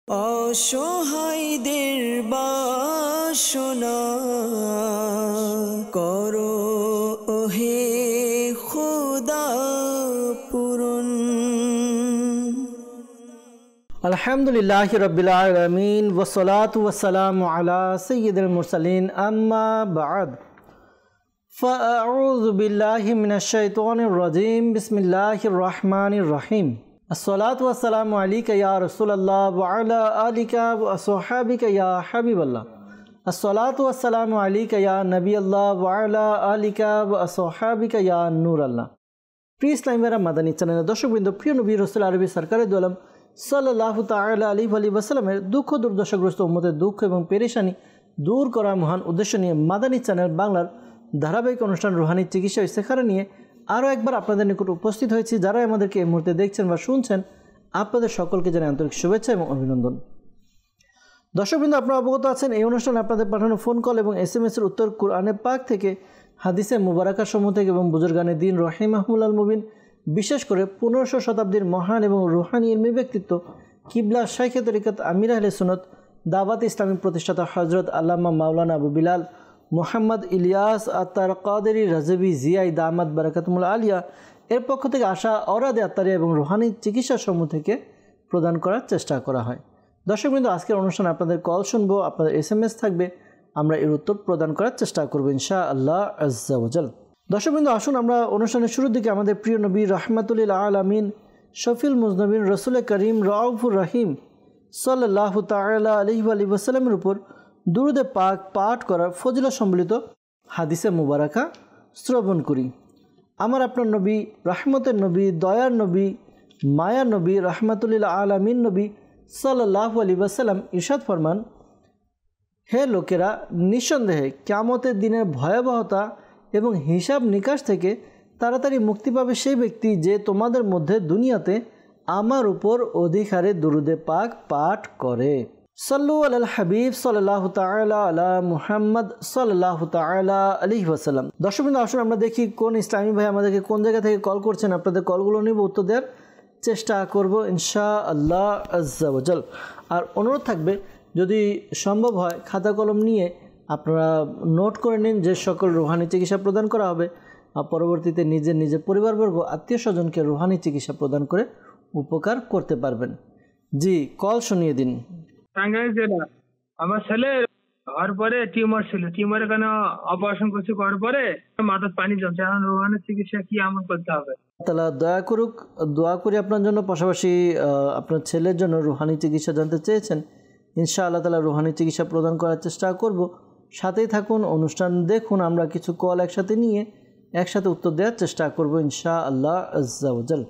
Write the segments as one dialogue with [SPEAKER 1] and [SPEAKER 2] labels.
[SPEAKER 1] অসহায়দের বাসনা করো ওহে খোদা পূরণ।
[SPEAKER 2] আলহামদুলিল্লাহি রাব্বিল আলামিন ওয়াসসালাতু ওয়াসসালামু আলা সাইয়্যিদিল মুরসালিন আম্মা বা'দ ফাআউযু বিল্লাহি মিনাশ শাইতানির রাজীম বিসমিল্লাহির রহমানির রহিম। আসসালাতু ওয়াসসালামু আলাইকা ইয়া রাসূলুল্লাহ ওয়া আলা আলিকা ওয়া আসহাবিকা ইয়া হাবিবাল্লাহ। আসসালাতু ওয়াসসালামু আলাইকা ইয়া নবিয়াল্লাহ ওয়া আলা আলিকা ওয়া আসহাবিকা ইয়া নূরাল্লাহ। প্রিয় ইসলামীরা মাদানী চ্যানেলের দর্শকবৃন্দ, প্রিয় নবী রাসূল আরবি সরকারে দু আলম সাল্লাল্লাহু তাআলা আলাইহি ওয়াসাল্লামের দুঃখ দুর্দশাগ্রস্ত উম্মতের দুঃখ এবং পেরেশানি দূর করার মহান উদ্দেশ্য নিয়ে মাদানী চ্যানেল বাংলার ধারাবাহিক অনুষ্ঠান রুহানি চিকিৎসা ইস্তেখারা নিয়ে আরও একবার আপনাদের নিকট উপস্থিত হয়েছি। যারা আমাদেরকে এই মুহূর্তে দেখছেন বা শুনছেন, আপনাদের সকলকে জানাই আন্তরিক শুভেচ্ছা এবং অভিনন্দন। দর্শকবৃন্দ, আপনারা অবগত আছেন এই অনুষ্ঠানে আপনাদের পাঠানো ফোন কল এবং SMS-এর উত্তর কুরআনে পাক থেকে, হাদিসে মুবারাকার সমূহ থেকে এবং বুজুর্গানে দিন রহিমাহুমুল মুবিন, বিশেষ করে 1500 শতাব্দীর মহান এবং রুহানি ইলমি ব্যক্তিত্ব কিবলা শাইখে তরিকত আমির আহলে সুন্নাত দাওয়াত ইসলামী প্রতিষ্ঠাতা হযরত আল্লামা মাওলানা আবু বিলাল মোহাম্মদ ইলিয়াস আত্তার কাদেরি রাজবি জিয়াই দামাত বারাকাতুল আলিয়া এর পক্ষ থেকে আসা অরাদে আত্মারিয়া এবং রুহানি চিকিৎসা সমূহ থেকে প্রদান করার চেষ্টা করা হয়। দর্শকবৃন্দ, আজকের অনুষ্ঠানে আপনাদের কল শুনবো, আপনাদের SMS থাকবে, আমরা এর উত্তর প্রদান করার চেষ্টা করবো ইনশাআল্লাহ আজ্জা ওয়াজাল। দর্শকবৃন্দ, আসুন আমরা অনুষ্ঠানের শুরুর দিকে আমাদের প্রিয় নবী রাহমাতুল আলামিন শফিল মুজনবিন রসুল করিম রাউফুর রহিম সাল্লাল্লাহু তাআলা আলাইহি ওয়াসাল্লামের উপর দুরুদে পাক পাঠ করার ফজিলত সম্বলিত হাদিসে মুবারাকা শ্রবণ করি। আমার আপনার নবী, রহমতের নবী, দয়ার নবী, মায়ার নবী, রাহমাতুল আলামিন নবী সাল্লাল্লাহু আলাইহি ওয়াসাল্লাম ইরশাদ ফরমান, হে লোকেরা, নিঃসন্দেহে কিয়ামতের দিনের ভয়াবহতা এবং হিসাব নিকাশ থেকে তাড়াতাড়ি মুক্তি পাবে সেই ব্যক্তি যে তোমাদের মধ্যে দুনিয়াতে আমার উপর অধিকারে দুরুদে পাক পাঠ করে। সাল্লু আলাল হাবিব সাল্লাল্লাহু তাআলা আলা মুহাম্মদ সাল্লাল্লাহু তাআলা আলাইহি ওয়াসাল্লাম। দর্শকবৃন্দ, আসুন আমরা দেখি কোন ইসলামী ভাই আমাদেরকে কোন জায়গা থেকে কল করছেন। আপনাদের কলগুলো নিব, উত্তর দেওয়ার চেষ্টা করব ইনশাআল্লাহ আজ্জা ওয়াজাল। আর অনুরোধ থাকবে, যদি সম্ভব হয় খাতা কলম নিয়ে আপনারা নোট করে নিন যে সকল রুহানি চিকিৎসা প্রদান করা হবে। পরবর্তীতে নিজের পরিবারবর্গ, আত্মীয় স্বজনকে রুহানি চিকিৎসা প্রদান করে উপকার করতে পারবেন। জি, কল শুনিয়ে দিন।
[SPEAKER 3] আমার ছেলে হওয়ার পরে টিউমার ছিল, টিউমারের কারণে অপারেশন করছে, করার পরে মাথার পানি জমছে। এখন রুহানি চিকিৎসা কি আমল করতে হবে?
[SPEAKER 2] তাহলে দয়া করুক, দোয়া করি আপনার জন্য। পাশাপাশি আপনার ছেলের জন্য রুহানি চিকিৎসা জানতে চেয়েছেন, ইনশাআল্লাহ তাআলা রুহানি চিকিৎসা প্রদান করার চেষ্টা করব। সাথেই থাকুন, অনুষ্ঠান দেখুন, আমরা কিছু কল একসাথে নিয়ে একসাথে উত্তর দেওয়ার চেষ্টা করব ইনশাআল্লাহ আজ্জা ওয়াজাল।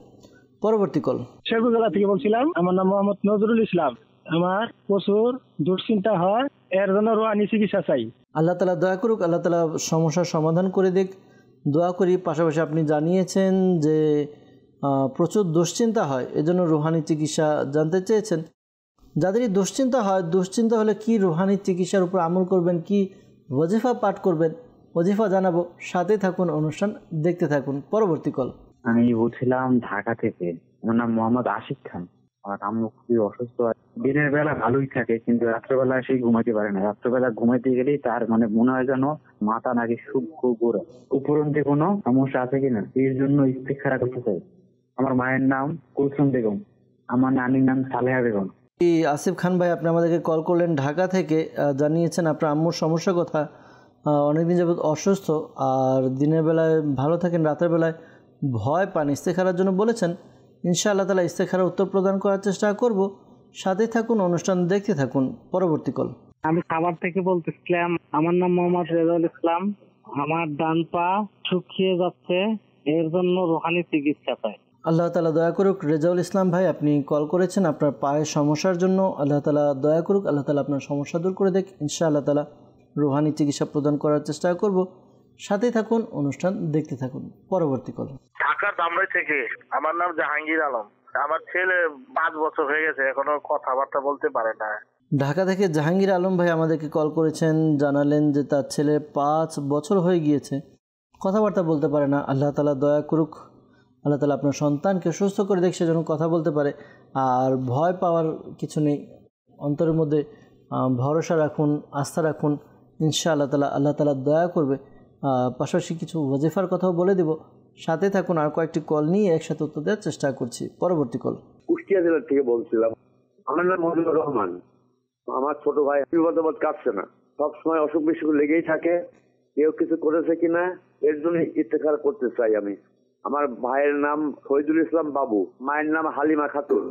[SPEAKER 2] পরবর্তী কল।
[SPEAKER 4] শেরপুরজেলা থেকে বলছিলাম, আমার নাম মোহাম্মদ নজরুল ইসলাম। আমার প্রচুর দুশ্চিন্তা হয়, এর জন্য রুহানি চিকিৎসা চাই।
[SPEAKER 2] আল্লাহ তাআলা দয়া করুক, আল্লাহ তাআলা সমস্যার সমাধান করে দিক, দোয়া করি। পাশাপাশি আপনি জানিয়েছেন যে প্রচুর দুশ্চিন্তা হয়, এজন্য রুহানি চিকিৎসা জানতে চেয়েছেন। যাদেরই দুশ্চিন্তা হয়, দুশ্চিন্তা হলে কি রুহানি চিকিৎসার উপর আমল করবেন, কি ওয়াজিফা পাঠ করবেন, ওয়াজিফা জানাবো। সাথে থাকুন, অনুষ্ঠান দেখতে থাকুন। পরবর্তী কল।
[SPEAKER 5] আমি বলছিলাম ঢাকা থেকে, আমার নাম মোহাম্মদ আশিক খান। আর আম্মু খুবই অসুস্থ। দিনের বেলা ভালোই থাকে, কিন্তু রাত্রেবেলা সেই ঘুমাইতে পারে না। রাত্রেবেলা ঘুমাইতে গেলেই তার মনে হয় যেন মাথা নাকি সূক্ষ্ম ঘোরে। উপরন্তে কোনো সমস্যা আছে কিনা, এর জন্য ইস্তেখারা করতে চাই। আমার মায়ের নাম কুলসুম বেগম, আমার নানির নাম সালেহা বেগম।
[SPEAKER 2] আসিফ খান ভাই, আপনি আমাদেরকে কল করলেন ঢাকা থেকে, জানিয়েছেন আপনার আম্মুর সমস্যার কথা। অনেকদিন যাবত অসুস্থ, আর দিনের বেলায় ভালো থাকেন, রাতের বেলায় ভয় পান। ইস্তেখারার জন্য বলেছেন, ইনশাআল্লাহ তাআলা ইস্তেখারার উত্তর প্রদান করার চেষ্টা করব। সাথে থাকুন, অনুষ্ঠান দেখতে থাকুন। পরবর্তী কল।
[SPEAKER 4] আমি খাবার থেকে বলতেছিলাম, আমার নাম মোহাম্মদ রেজাউল ইসলাম। আমার ডান পা শুকিয়ে যাচ্ছে, এর জন্য রুহানি চিকিৎসা চাই।
[SPEAKER 2] আল্লাহ তাআলা দয়া করুক। রেজাউল ইসলাম ভাই, আপনি কল করেছেন আপনার পায়ের সমস্যার জন্য। আল্লাহ তাআলা দয়া করুক, আল্লাহ তাআলা আপনার সমস্যা দূর করে দেখ। ইনশাআল্লাহ তাআলা রুহানি চিকিৎসা প্রদান করার চেষ্টা করব। সাথেই থাকুন, অনুষ্ঠান দেখতে থাকুন। পরবর্তী কল।
[SPEAKER 6] ঢাকার দামরাই থেকে, আমার নাম জাহাঙ্গীর আলম। আমার ছেলে 5 বছর হয়ে গেছে, এখনো কথাবার্তা বলতে পারে না।
[SPEAKER 2] ঢাকা থেকে জাহাঙ্গীর আলম ভাই আমাদেরকে কল করেছেন, জানালেন যে তার ছেলে 5 বছর হয়ে গিয়েছে, কথাবার্তা বলতে পারে না। আল্লাহ তাআলা দয়া করুক, আল্লাহ তাআলা আপনার সন্তানকে সুস্থ করে দেখ, সে যেন কথা বলতে পারে। আর ভয় পাওয়ার কিছু নেই, অন্তরের মধ্যে ভরসা রাখুন, আস্থা রাখুন, ইনশাআল্লাহ তাআলা আল্লাহ তাআলা দয়া করবে। পাশাপাশি কিছু ওয়াজিফার কথাও বলে দেব, সাথে থাকুন। আর কয়েকটি কল নিয়ে একসাথে উত্তর দেওয়ার চেষ্টা করছি। পরবর্তী কল।
[SPEAKER 7] কুষ্টিয়া জেলা থেকে বলছিলাম। আমার নাম মজিবুর রহমান। আমার ছোট ভাই বিপদ কাটছে না, সবসময় অসুখ বিসুখ লেগেই থাকে। কেউ কিছু করেছে কিনা এর জন্য ইস্তেখার করতে চাই আমি। আমার ভাইয়ের নাম শহীদুল ইসলাম বাবু, মায়ের নাম হালিমা খাতুন।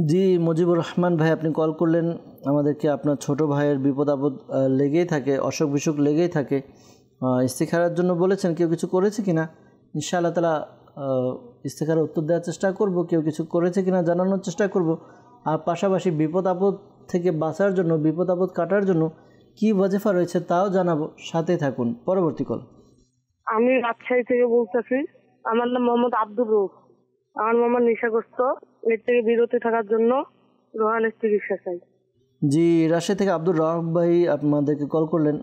[SPEAKER 2] জি মুজিবুর রহমান ভাই, আপনি কল করলেন আমাদেরকে। আপনার ছোট ভাইয়ের বিপদ আপদ লেগেই থাকে, অসুখ বিসুখ লেগেই থাকে, ইস্তেখারার জন্য বলেছেন। কেউ কিছু করেছে কিনা ইনশাআল্লাহ তাআলা ইস্তেখারার উত্তর দেওয়ার চেষ্টা করব, কেউ কিছু করেছে কিনা জানানোর চেষ্টা করব। আর পাশাপাশি বিপদ আপদ থেকে বাঁচার জন্য, বিপদ আপদ কাটার জন্য কি ওয়াজিফা রয়েছে তাও জানাবো, সাথে থাকুন। পরবর্তী কল।
[SPEAKER 8] আমি রাজশাহী থেকে বলতেছি। আমার নাম মোহাম্মদ আব্দুর রউফ। আমার মামা নেশাগ্রস্ত, এর থেকে বিরত থাকার জন্য রোহানের চিকিৎসা চাই।
[SPEAKER 2] জি রাজশাহী থেকে আব্দুর রউফ ভাই আপনাদেরকে কল করলেন।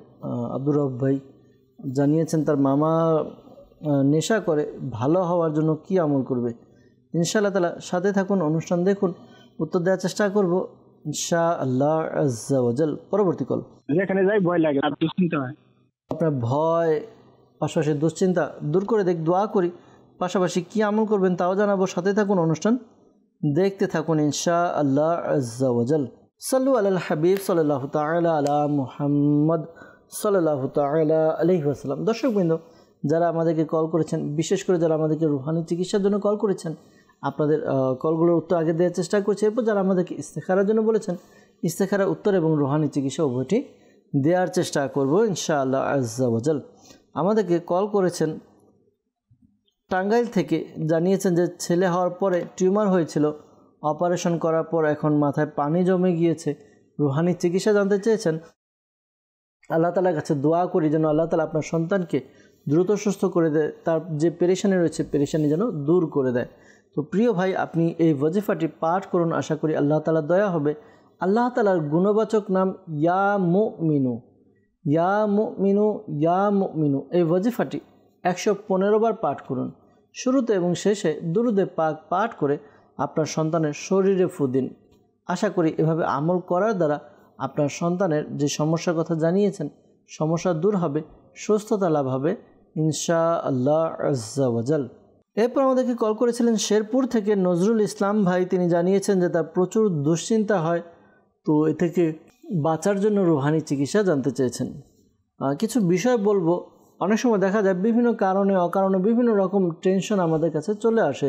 [SPEAKER 2] আব্দুর রউফ ভাই জানিয়েছেন তার মামা নেশা করে, ভালো হওয়ার জন্য কি আমল করবে। ইনশাআল্লাহ তাআলা সাথে থাকুন, অনুষ্ঠান দেখুন, উত্তর দেওয়ার চেষ্টা করব ইনশাআল্লাহ আজ্জা ওয়া জাল। পরবর্তী কল।
[SPEAKER 3] যেখানে যাই ভয় লাগে, আর দুশ্চিন্তা হয়।
[SPEAKER 2] আপনার ভয় পাশাপাশি দুশ্চিন্তা দূর করে দোয়া করি, পাশাপাশি কি আমল করবেন তাও জানাবো, সাথে থাকুন, অনুষ্ঠান দেখতে থাকুন ইনশাআল্লাহ আজ্জা ওয়া জাল। সাল্লু আলাল হাবিব সাল্লাল্লাহু তাআলা আলা মুহাম্মদ সাল্লাল্লাহু তাআলা আলাইহি ওয়াসাল্লাম। দর্শকবৃন্দ, যারা আমাদেরকে কল করেছেন, বিশেষ করে যারা আমাদেরকে রুহানি চিকিৎসার জন্য কল করেছেন, আপনাদের কলগুলোর উত্তর আগে দেওয়ার চেষ্টা করছি। এরপর যারা আমাদেরকে ইস্তেখারার জন্য বলেছেন, ইস্তেখারার উত্তর এবং রুহানি চিকিৎসা উভয়টি দেওয়ার চেষ্টা করব ইনশাআল্লাহ আজ্জা ওয়া জাল। আমাদেরকে কল করেছেন টাঙ্গাইল থেকে, জানিয়েছেন যে ছেলে হওয়ার পরে টিউমার হয়েছিল, অপারেশন করার পর এখন মাথায় পানি জমে গিয়েছে, রুহানি চিকিৎসা জানতে চেয়েছেন। আল্লাহ তাআলার কাছে দোয়া করি যেন আল্লাহ তাআলা আপনার সন্তানকে দ্রুত সুস্থ করে দেয়, তার যে পেরেশানি রয়েছে পেরেশানি যেন দূর করে দেয়। তো প্রিয় ভাই, আপনি এই ওয়াজিফাটি পাঠ করুন, আশা করি আল্লাহ তাআলার দয়া হবে। আল্লাহ তাআলার গুণবাচক নাম ইয়া মুমিনু, ইয়া মুমিনু, ইয়া মুমিনু, এই ওয়াজিফাটি 115 বার পাঠ করুন। শুরুতে এবং শেষে দুরুদে পাক পাঠ করে আপনার সন্তানের শরীরে ফু দিন। আশা করি এভাবে আমল করার দ্বারা আপনার সন্তানের যে সমস্যার কথা জানিয়েছেন, সমস্যা দূর হবে, সুস্থতা লাভ হবে ইনশাআল্লাহ আজ্জা ওয়া জাল। এরপর আমাদেরকে কল করেছিলেন শেরপুর থেকে নজরুল ইসলাম ভাই। তিনি জানিয়েছেন যে তার প্রচুর দুশ্চিন্তা হয়, তো এ থেকে বাঁচার জন্য রুহানি চিকিৎসা জানতে চেয়েছেন। কিছু বিষয় বলবো। অনেক সময় দেখা যায় বিভিন্ন কারণে অকারণে বিভিন্ন রকম টেনশন আমাদের কাছে চলে আসে,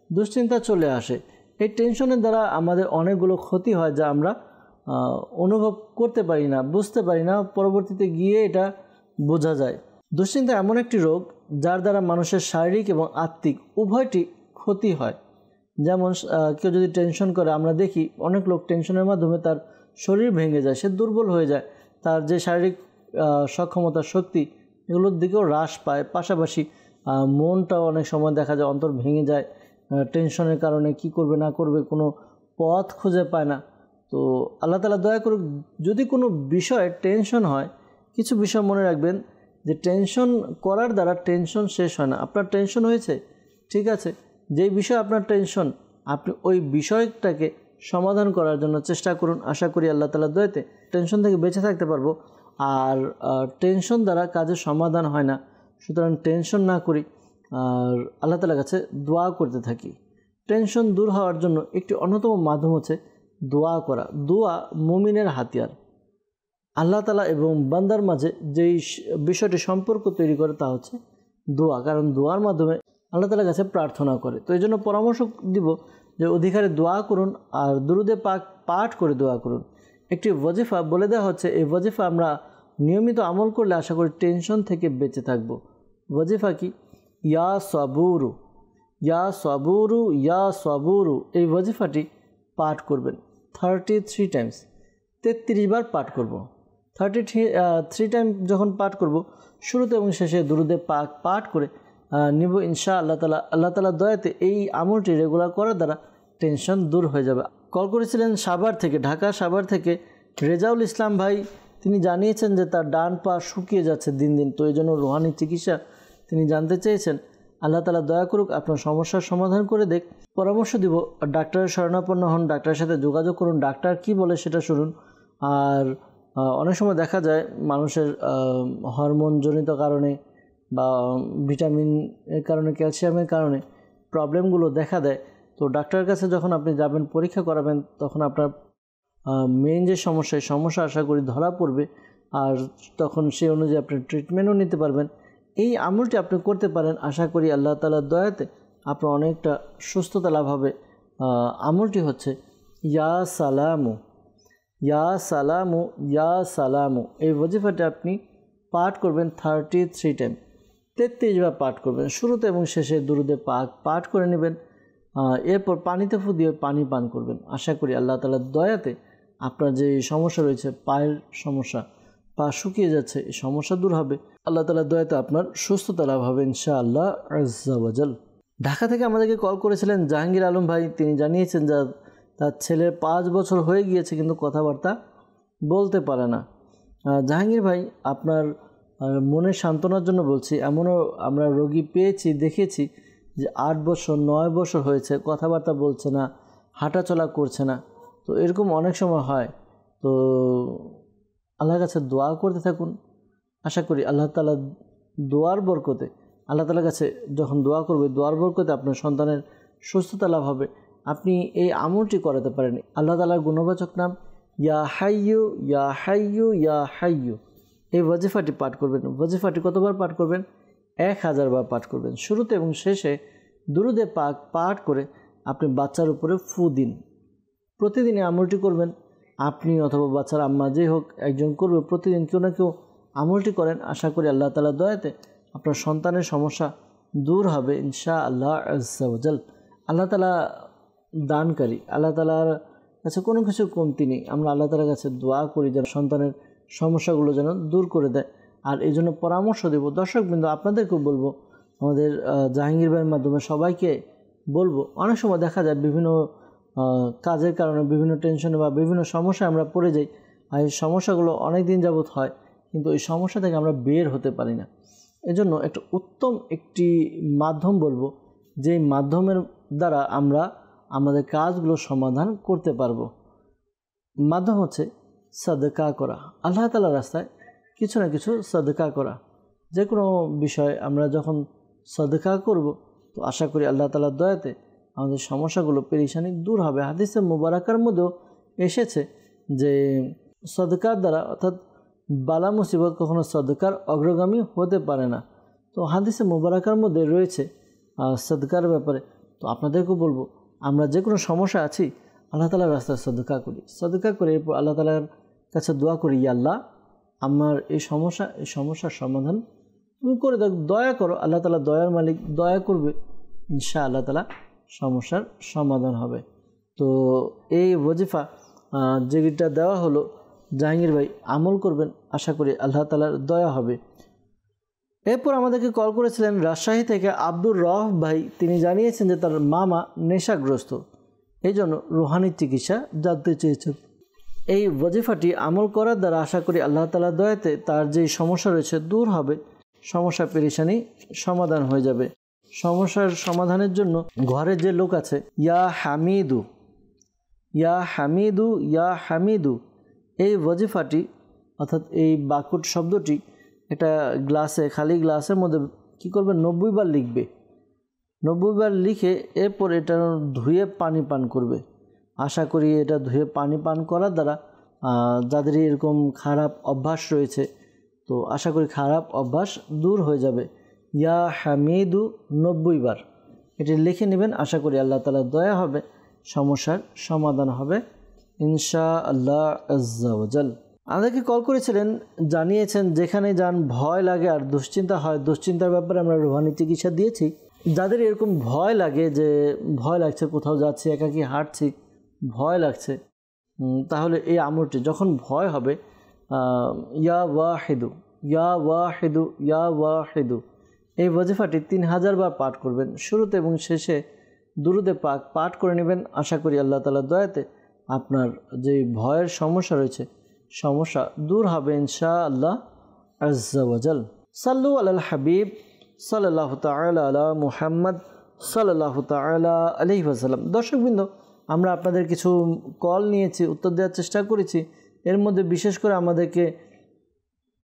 [SPEAKER 2] দুশ্চিন্তা চলে আসে। এই টেনশনের দ্বারা আমাদের অনেকগুলো ক্ষতি হয় যা আমরা অনুভব করতে পারি না, বুঝতে পারি না, পরবর্তীতে গিয়ে এটা বোঝা যায়। দুশ্চিন্তা এমন একটি রোগ যার দ্বারা মানুষের শারীরিক এবং আত্মিক উভয়টি ক্ষতি হয়। যেমন কেউ যদি টেনশন করে, আমরা দেখি অনেক লোক টেনশনের মাধ্যমে তার শরীর ভেঙে যায়, সে দুর্বল হয়ে যায়, তার যে শারীরিক সক্ষমতা, শক্তি, এগুলোর দিকেও হ্রাস পায়। পাশাপাশি মনটাও অনেক সময় দেখা যায় অন্তর ভেঙে যায় টেনশনের কারণে, কি করবে না করবে কোনো পথ খুঁজে পায় না। তো আল্লাহ তাআলা দয়া করুক, যদি কোনো বিষয়ে টেনশন হয়, কিছু বিষয় মনে রাখবেন যে টেনশন করার দ্বারা টেনশন শেষ হয় না। আপনার টেনশন হয়েছে, ঠিক আছে, যেই বিষয়ে আপনার টেনশন, আপনি ওই বিষয়টাকে সমাধান করার জন্য চেষ্টা করুন। আশা করি আল্লাহ তাআলার দয়াতে টেনশন থেকে বেঁচে থাকতে পারবো। আর টেনশন দ্বারা কাজের সমাধান হয় না, সুতরাং টেনশন না করি আর আল্লাহ তাআলার কাছে দোয়া করতে থাকি। টেনশন দূর হওয়ার জন্য একটি অন্যতম মাধ্যম হচ্ছে দোয়া করা। দোয়া মুমিনের হাতিয়ার। আল্লাহ তাআলা এবং বান্দার মাঝে যেই বিষয়টি সম্পর্ক তৈরি করে তা হচ্ছে দোয়া, কারণ দোয়ার মাধ্যমে আল্লাহ তাআলার কাছে প্রার্থনা করে। তো এই জন্য পরামর্শ দিব যে অধিকারে দোয়া করুন আর দুরুদে পাক পাঠ করে দোয়া করুন। একটি ওয়াজিফা বলে দেওয়া হচ্ছে, এই ওয়াজিফা আমরা নিয়মিত আমল করলে আশা করি টেনশন থেকে বেঁচে থাকব। ওয়াজিফা কি? ইয়া সাবুরু, ইয়া সাবুরু, ইয়া সাবুরু। এই ওয়াজিফাটি পাঠ করবেন 33 টাইমস, 33 বার পাঠ করব। 33 টাইম যখন পাঠ করব, শুরুতে এবং শেষে দুরুদে পাক পাঠ করে নিব ইনশাআল্লাহ তাআলা। আল্লাহ তাআলার দয়াতে এই আমলটি রেগুলার করার দ্বারা টেনশন দূর হয়ে যাবে। কল করেছিলেন সাভার থেকে, ঢাকা সাভার থেকে রেজাউল ইসলাম ভাই। তিনি জানিয়েছেন যে তার ডান পা শুকিয়ে যাচ্ছে দিন দিন, তো এই জন্য রুহানি চিকিৎসা তিনি জানতে চেয়েছেন। আল্লাহ তাআলা দয়া করুক, আপনার সমস্যার সমাধান করে দেখ। পরামর্শ দিব, ডাক্তারের শরণাপন্ন হন, ডাক্তারের সাথে যোগাযোগ করুন, ডাক্তার কি বলে সেটা শুনুন। আর অনেক সময় দেখা যায় মানুষের হরমোনজনিত কারণে বা ভিটামিনের কারণে, ক্যালসিয়ামের কারণে প্রবলেমগুলো দেখা দেয়। তো ডাক্তারের কাছে যখন আপনি যাবেন, পরীক্ষা করাবেন, তখন আপনার মেইন যে সমস্যা আশা করি ধরা পড়বে, আর তখন সেই অনুযায়ী আপনি ট্রিটমেন্টও নিতে পারবেন। এই আমলটি আপনি করতে পারেন, আশা করি আল্লাহ তাআলার দয়াতে আপনার অনেকটা সুস্থতা লাভ হবে। আমলটি হচ্ছে ইয়া সালামু, ইয়া সালামু, ইয়া সালামু। এই ওয়াজিফাটি আপনি পাঠ করবেন 33 টাইম, 33 বার পাঠ করবেন। শুরুতে এবং শেষে দুরুদে পাক পাঠ করে নেবেন। এরপর পানিতে ফু দিয়ে পানি পান করবেন। আশা করি আল্লাহ তাআলার দয়াতে আপনার যে সমস্যা রয়েছে, পায়ের সমস্যা, পা শুকিয়ে যাচ্ছে, এই সমস্যা দূর হবে। আল্লাহ তাআলার দয়াতে আপনার সুস্থতা লাভ হবে ইনশাআল্লাহ আজ্জা ওয়া জাল। ঢাকা থেকে আমাদেরকে কল করেছিলেন জাহাঙ্গীর আলম ভাই। তিনি জানিয়েছেন যে তার ছেলের 5 বছর হয়ে গিয়েছে কিন্তু কথাবার্তা বলতে পারে না। জাহাঙ্গীর ভাই, আপনার মনের সান্ত্বনার জন্য বলছি, এমনও আমরা রোগী পেয়েছি, দেখেছি যে 8 বছর 9 বছর হয়েছে কথাবার্তা বলছে না, হাঁটাচলা করছে না। তো এরকম অনেক সময় হয়। তো আল্লাহর কাছে দোয়া করতে থাকুন। আশা করি আল্লাহ তাআলা দোয়ার বরকতে, আল্লাহ তাআলার কাছে যখন দোয়া করবে, দোয়ার বরকতে আপনার সন্তানের সুস্থতা লাভ হবে। আপনি এই আমলটি করাতে পারেন। আল্লাহ তাআলার গুণবাচক নাম ইয়া হাইয়ু, ইয়া হাইয়ু, ইয়া হাইয়ু। এই ওয়াজিফাটি পাঠ করবেন। ওয়াজিফাটি কতবার পাঠ করবেন? 1000 বার পাঠ করবেন। শুরুতে এবং শেষে দুরুদে পাক পাঠ করে আপনি বাচ্চার উপরে ফু দিন। প্রতিদিনই আমলটি করবেন। আপনি অথবা বাচ্চার আম্মা যেই হোক একজন করবে, প্রতিদিন কেউ না কেউ আমলটি করেন। আশা করি আল্লাহ তাআলার দয়াতে আপনার সন্তানের সমস্যা দূর হবে ইনশাআল্লাহ আজ্জা ওয়া জাল। আল্লাহ তাআলা দানকারী, আল্লাহ তাআলার কাছে কোনো কিছু কমতি নেই। আমরা আল্লাহ তাআলার কাছে দোয়া করি যেন সন্তানের সমস্যাগুলো যেন দূর করে দেয়। আর এই জন্য পরামর্শ দেব দর্শকবৃন্দ, আপনাদেরকেও বলবো, আমাদের জাহাঙ্গীর ভাইয়ের মাধ্যমে সবাইকে বলবো, অনেক সময় দেখা যায় বিভিন্ন কাজের কারণে, বিভিন্ন টেনশনে বা বিভিন্ন সমস্যায় আমরা পড়ে যাই। আর এই সমস্যাগুলো অনেক দিন যাবত হয়, কিন্তু এই সমস্যা থেকে আমরা বের হতে পারি না। এজন্য একটা উত্তম একটি মাধ্যম বলবো, যেই মাধ্যমের দ্বারা আমরা আমাদের কাজগুলো সমাধান করতে পারবো। মাধ্যম হচ্ছে সাদকা করা। আল্লাহ তাআলার রাস্তায় কিছু না কিছু সাদকা করা। যে কোনো বিষয়ে আমরা যখন সাদকা করব, তো আশা করি আল্লাহ তাআলার দয়াতে আমাদের সমস্যাগুলো, পেরেশানি দূর হবে। হাদিসে মুবারাকার মধ্যেও এসেছে যে সাদকার দ্বারা, অর্থাৎ বালা মুসিবত কখনো সাদকার অগ্রগামী হতে পারে না। তো হাদিসে মুবারাকার মধ্যে রয়েছে সাদকার ব্যাপারে। তো আপনাদেরকেও বলবো, আমরা যে কোনো সমস্যা আছি, আল্লাহ তাআলার রাস্তায় সাদকা করি। সাদকা করে এরপর আল্লাহ তাআলার কাছে দোয়া করি, ইয়া আল্লাহ, আমার এই সমস্যার সমাধান তুমি করে দাও, দয়া করো। আল্লাহ তাআলা দয়ার মালিক, দয়া করবে, ইনশাআল্লাহ তাআলা সমস্যার সমাধান হবে। তো এই ওয়াজিফা যেটা দেওয়া হলো, জাহাঙ্গীর ভাই আমল করবেন, আশা করি আল্লাহ তাআলার দয়া হবে। এরপর আমাদেরকে কল করেছিলেন রাজশাহী থেকে আব্দুর রউফ ভাই। তিনি জানিয়েছেন যে তার মামা নেশাগ্রস্ত, এই জন্য রুহানি চিকিৎসা জানতে চেয়েছেন। এই ওয়াজিফাটি আমল করার দ্বারা আশা করি আল্লাহ তাআলার দয়াতে তার যে সমস্যা রয়েছে দূর হবে, সমস্যা পেরেশানি সমাধান হয়ে যাবে। সমস্যার সমাধানের জন্য ঘরের যে লোক আছে, ইয়া হামিদু, ইয়া হামিদু, ইয়া হামিদু, এই ওয়াজিফাটি অর্থাৎ এই বাকুট শব্দটি একটা গ্লাসে, খালি গ্লাসের মধ্যে কী করবে, 90 বার লিখবে। 90 বার লিখে এরপর এটা ধুয়ে পানি পান করবে। আশা করি এটা ধুয়ে পানি পান করার দ্বারা যাদের এরকম খারাপ অভ্যাস রয়েছে, তো আশা করি খারাপ অভ্যাস দূর হয়ে যাবে। ইয়া হামিদু 90 বার এটি লিখে নেবেন। আশা করি আল্লাহ তাআলার দয়া হবে, সমস্যার সমাধান হবে ইনশাআল্লাহ আজ্জা ওয়া জাল। আমাদেরকে কল করেছিলেন, জানিয়েছেন যেখানে যান ভয় লাগে আর দুশ্চিন্তা হয়। দুশ্চিন্তার ব্যাপারে আমরা রুহানি চিকিৎসা দিয়েছি। যাদের এরকম ভয় লাগে, যে ভয় লাগছে, কোথাও যাচ্ছি, একাকী হাঁটছি, ভয় লাগছে, তাহলে এই আমলটি যখন ভয় হবে, ইয়া ওয়াহিদু, ইয়া ওয়াহিদু, ইয়া ওয়াহিদু, এই ওয়াজিফাটি 3000 বার পাঠ করবেন। শুরুতে এবং শেষে দুরুদে পাক পাঠ করে নেবেন। আশা করি আল্লাহ তাআলার দয়াতে আপনার যে ভয়ের সমস্যা রয়েছে, সমস্যা দূর হবে ইনশাআল্লাহ আজ্জা ওয়া জাল। সাল্লু আলাল হাবিব সাল্লাল্লাহু তাআলা আলা মুহাম্মদ সাল্লাল্লাহু তাআলা আলাইহি ওয়াসাল্লাম। দর্শকবৃন্দ, আমরা আপনাদের কিছু কল নিয়েছি, উত্তর দেওয়ার চেষ্টা করেছি। এর মধ্যে বিশেষ করে আমাদেরকে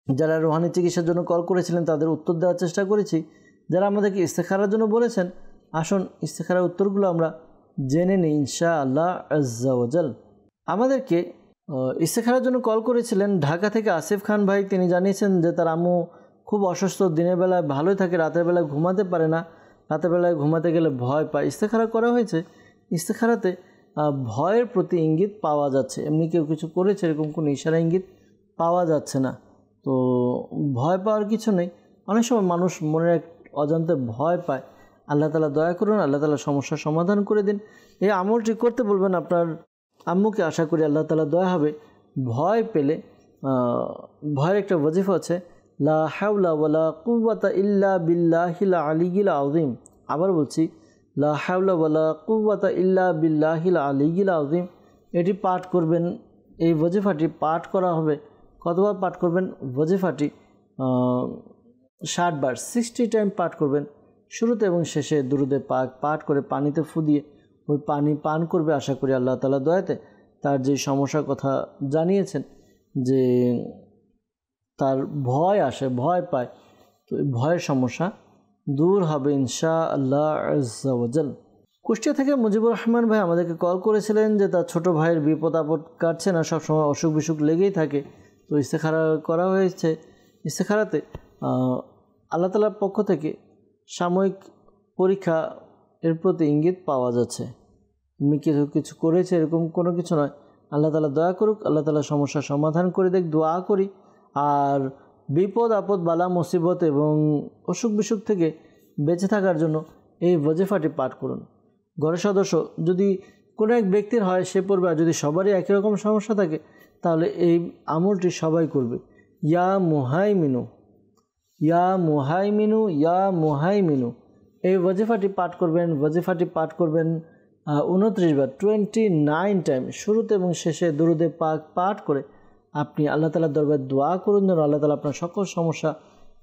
[SPEAKER 2] যারা রুহানি চিকিৎসার জন্য কল করেছিলেন তাদের উত্তর দেওয়ার চেষ্টা করেছি। যারা আমাদেরকে ইস্তেখারার জন্য বলেছেন, আসুন ইস্তেখারার উত্তরগুলো আমরা জেনে নিই ইনশাআল্লাহ আজ্জা ওয়া জাল। আমাদেরকে ইস্তেখারার জন্য কল করেছিলেন ঢাকা থেকে আসিফ খান ভাই। তিনি জানিয়েছেন যে তার আম্মু খুব অসুস্থ, দিনের বেলায় ভালোই থাকে, রাতের বেলায় ঘুমাতে পারে না, রাতের বেলায় ঘুমাতে গেলে ভয় পায়। ইস্তেখারা করা হয়েছে, ইস্তেখারাতে ভয়ের প্রতি ইঙ্গিত পাওয়া যাচ্ছে, এমনি কেউ কিছু করেছে এরকম কোনো ইশারা ইঙ্গিত পাওয়া যাচ্ছে না। তো ভয় পাওয়ার কিছু নেই। অনেক সময় মানুষ মনের এক অজান্তে ভয় পায়। আল্লাহ তাআলা দয়া করুন, আল্লাহ তাআলা সমস্যার সমাধান করে দিন। এই আমলটি করতে বলবেন আপনার আম্মুকে, আশা করি আল্লাহ তাআলা দয়া হবে। ভয় পেলে ভয়ের একটা ওয়াজিফা আছে, লা হাওলা ওয়ালা কুওয়াতা ইল্লা বিল্লাহিল আলিয়্যিল আযীম। আবার বলছি, লা হাওলা ওয়ালা কুওয়াতা ইল্লা বিল্লাহিল আলিয়্যিল আযীম। এটি পাঠ করবেন, এই ওয়াজিফাটি পাঠ করা হবে। কতবার পাঠ করবেন? ওয়াজিফাটি 60 বার, 60 টাইম পাঠ করবেন। শুরুতে এবং শেষে দুরুদে পাক পাঠ করে পানিতে ফু দিয়ে ওই পানি পান করবে। আশা করি আল্লাহ তাআলা দয়াতে তার যে সমস্যার কথা জানিয়েছেন, যে তার ভয় আসে, ভয় পায়, তো এই ভয়ের সমস্যা দূর হবে ইনশাআল্লাহ আজ্জা ওয়া জাল। কুষ্টিয়া থেকে মুজিবুর রহমান ভাই আমাদেরকে কল করেছিলেন যে তার ছোটো ভাইয়ের বিপদ আপদ কাটছে না, সবসময় অসুখ বিসুখ লেগেই থাকে। তো ইস্তেখারা করা হয়েছে। ইস্তেখারাতে আল্লাহ তাআলার পক্ষ থেকে সাময়িক পরীক্ষা এর প্রতি ইঙ্গিত পাওয়া যাচ্ছে। এমনি কিছু করেছে এরকম কোনো কিছু নয়। আল্লাহ তাআলা দয়া করুক, আল্লাহ তাআলা সমস্যার সমাধান করে দেখ, দোয়া করি। আর বিপদ আপদ বালা মুসিবত এবং অসুখ বিসুখ থেকে বেঁচে থাকার জন্য এই ওয়াজিফাটি পাঠ করুন। ঘরের সদস্য যদি কোনো এক ব্যক্তির হয় সে পড়বে, আর যদি সবারই একই রকম সমস্যা থাকে তাহলে এই আমলটি সবাই করবে। ইয়া মুহাইমিনু, ইয়া মুহাইমিনু, ইয়া মুহাইমিনু, এই ওয়াজিফাটি পাঠ করবেন। ওয়াজিফাটি পাঠ করবেন 29 বার, 29 টাইম। শুরুতে এবং শেষে দুরুদে পাক পাঠ করে আপনি আল্লাহ তাআলার দরবারে দোয়া করুন যেন আল্লাহ তাআলা আপনার সকল সমস্যা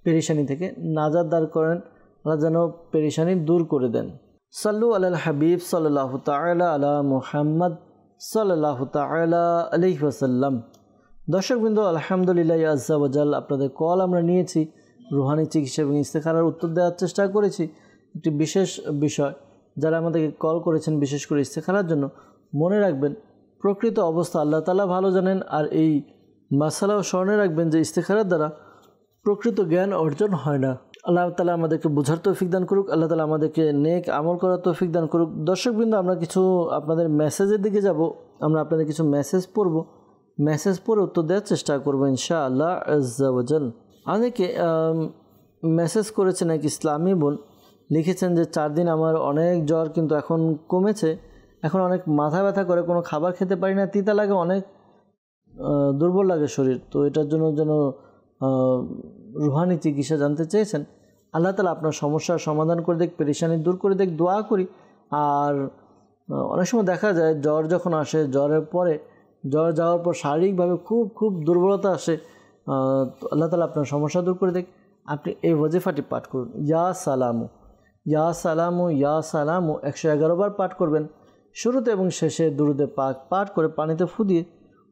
[SPEAKER 2] পেরেশানি থেকে নাজাত দান করেন, আল্লাহ যেন পেরেশানি দূর করে দেন। সাল্লু আলাল হাবিব সাল্লাল্লাহু তাআলা আলা মুহাম্মদ সাল্লাল্লাহু তাআলা আলাইহি ওয়াসাল্লাম। দর্শকবৃন্দ, আলহামদুলিল্লাহ আজ্জা ওয়া জাল, আপনাদের কল আমরা নিয়েছি, রুহানি চিকিৎসা এবং ইস্তেখারার উত্তর দেওয়ার চেষ্টা করেছি। একটি বিশেষ বিষয়, যারা আমাদেরকে কল করেছেন বিশেষ করে ইস্তেখারার জন্য, মনে রাখবেন প্রকৃত অবস্থা আল্লাহ তাআলা ভালো জানেন। আর এই মাসালাও স্মরণে রাখবেন যে ইস্তেখারার দ্বারা প্রকৃত জ্ঞান অর্জন হয় না। আল্লাহ তাআলা আমাদেরকে বোঝার তৌফিক দান করুক, আল্লাহ তাআলা আমাদেরকে নেক আমল করার তৌফিক দান করুক। দর্শকবৃন্দ, আমরা কিছু আপনাদের মেসেজের দিকে যাব। আমরা আপনাদের কিছু মেসেজ পড়ব, মেসেজ পড়ে উত্তর দেওয়ার চেষ্টা করব ইনশাআল্লাহ আজ্জা ওয়া জাল। আমাদেরকে মেসেজ করেছেন এক ইসলামী বোন, লিখেছেন যে 4 দিন আমার অনেক জ্বর, কিন্তু এখন কমেছে। এখন অনেক মাথা ব্যথা করে, কোনো খাবার খেতে পারি না, তিতা লাগে, অনেক দুর্বল লাগে শরীর। তো এটার জন্য যেন রুহানি চিকিৎসা জানতে চেয়েছেন। আল্লাহ তাআলা আপনার সমস্যার সমাধান করে দেখ, পেরেশানি দূর করে দেখ, দোয়া করি। আর অনেক সময় দেখা যায় জ্বর যখন আসে, জ্বরের পরে জ্বর যাওয়ার পর শারীরিকভাবে খুব দুর্বলতা আসে। আল্লাহ তাআলা আপনার সমস্যা দূর করে দেখ। আপনি এই ওয়াজিফাটি পাঠ করুন, ইয়া সালামু, ইয়া সালামু, ইয়া সালামু 111 বার পাঠ করবেন। শুরুতে এবং শেষে দুরুদে পাক পাঠ করে পানিতে ফু দিয়ে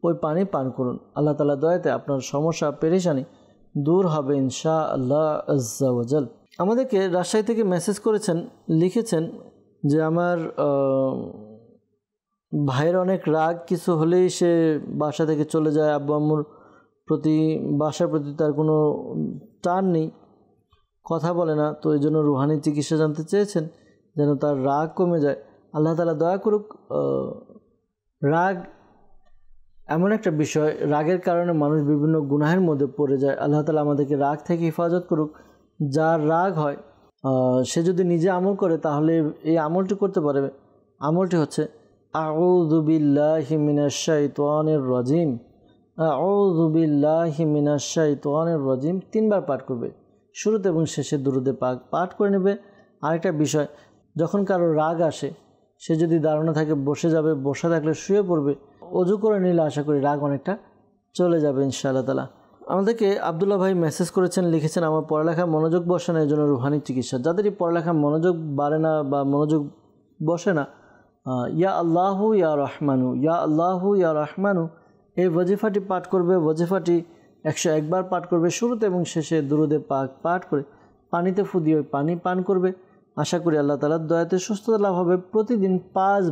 [SPEAKER 2] ওই পানি পান করুন। আল্লাহ তাআলা দয়াতে আপনার সমস্যা পেরেশানি দূর হবে ইনশাআল্লাহ আজ্জা ওয়া জাল। আমাদেরকে রাজশাহী থেকে মেসেজ করেছেন, লিখেছেন যে আমার ভাইয়ের অনেক রাগ, কিছু হলেই সে বাসা থেকে চলে যায়। আব্বু আম্মুর প্রতি, বাসার প্রতি তার কোনো টান নেই, কথা বলে না। তো এই জন্য রুহানি চিকিৎসা জানতে চেয়েছেন যেন তার রাগ কমে যায়। আল্লাহ তাআলা দয়া করুক। রাগ এমন একটা বিষয়, রাগের কারণে মানুষ বিভিন্ন গুনাহের মধ্যে পড়ে যায়। আল্লাহ তাআলা আমাদেরকে রাগ থেকে হেফাজত করুক। যার রাগ হয় সে যদি নিজে আমল করে তাহলে এই আমলটি করতে পারবে। আমলটি হচ্ছে আউযু বিল্লাহি মিনাশ শাইতানির রাজিম, আউযু বিল্লাহি মিনাশ শাইতানির রাজিম 3 বার পাঠ করবে। শুরুতে এবং শেষে দুরুদে পাক পাঠ করে নেবে। আরেকটা বিষয়, যখন কারো রাগ আসে সে যদি দাঁড়ানো থাকে বসে যাবে, বসা থাকলে শুয়ে পড়বে। অজু করে নিলে আশা করি রাগ অনেকটা চলে যাবে ইনশাআল্লাহ তাআলা। আমাদেরকে আবদুল্লাহ ভাই মেসেজ করেছেন, লিখেছেন আমার পড়ালেখা মনোযোগ বসে না, এই জন্য রুহানি চিকিৎসা। যাদেরই পড়ালেখা মনোযোগ বাড়ে না বা মনোযোগ বসে না, ইয়া আল্লাহু ইয়া রহমানু, ইয়া আল্লাহু ইয়া রহমানু এই ওয়াজিফাটি পাঠ করবে। ওয়াজিফাটি 101 বার পাঠ করবে, শুরুতে এবং শেষে দুরুদে পাক পাঠ করে পানিতে ফু দিয়ে পানি পান করবে। আশা করি আল্লাহ তাআলার দয়াতে সুস্থতা লাভ হবে। প্রতিদিন 5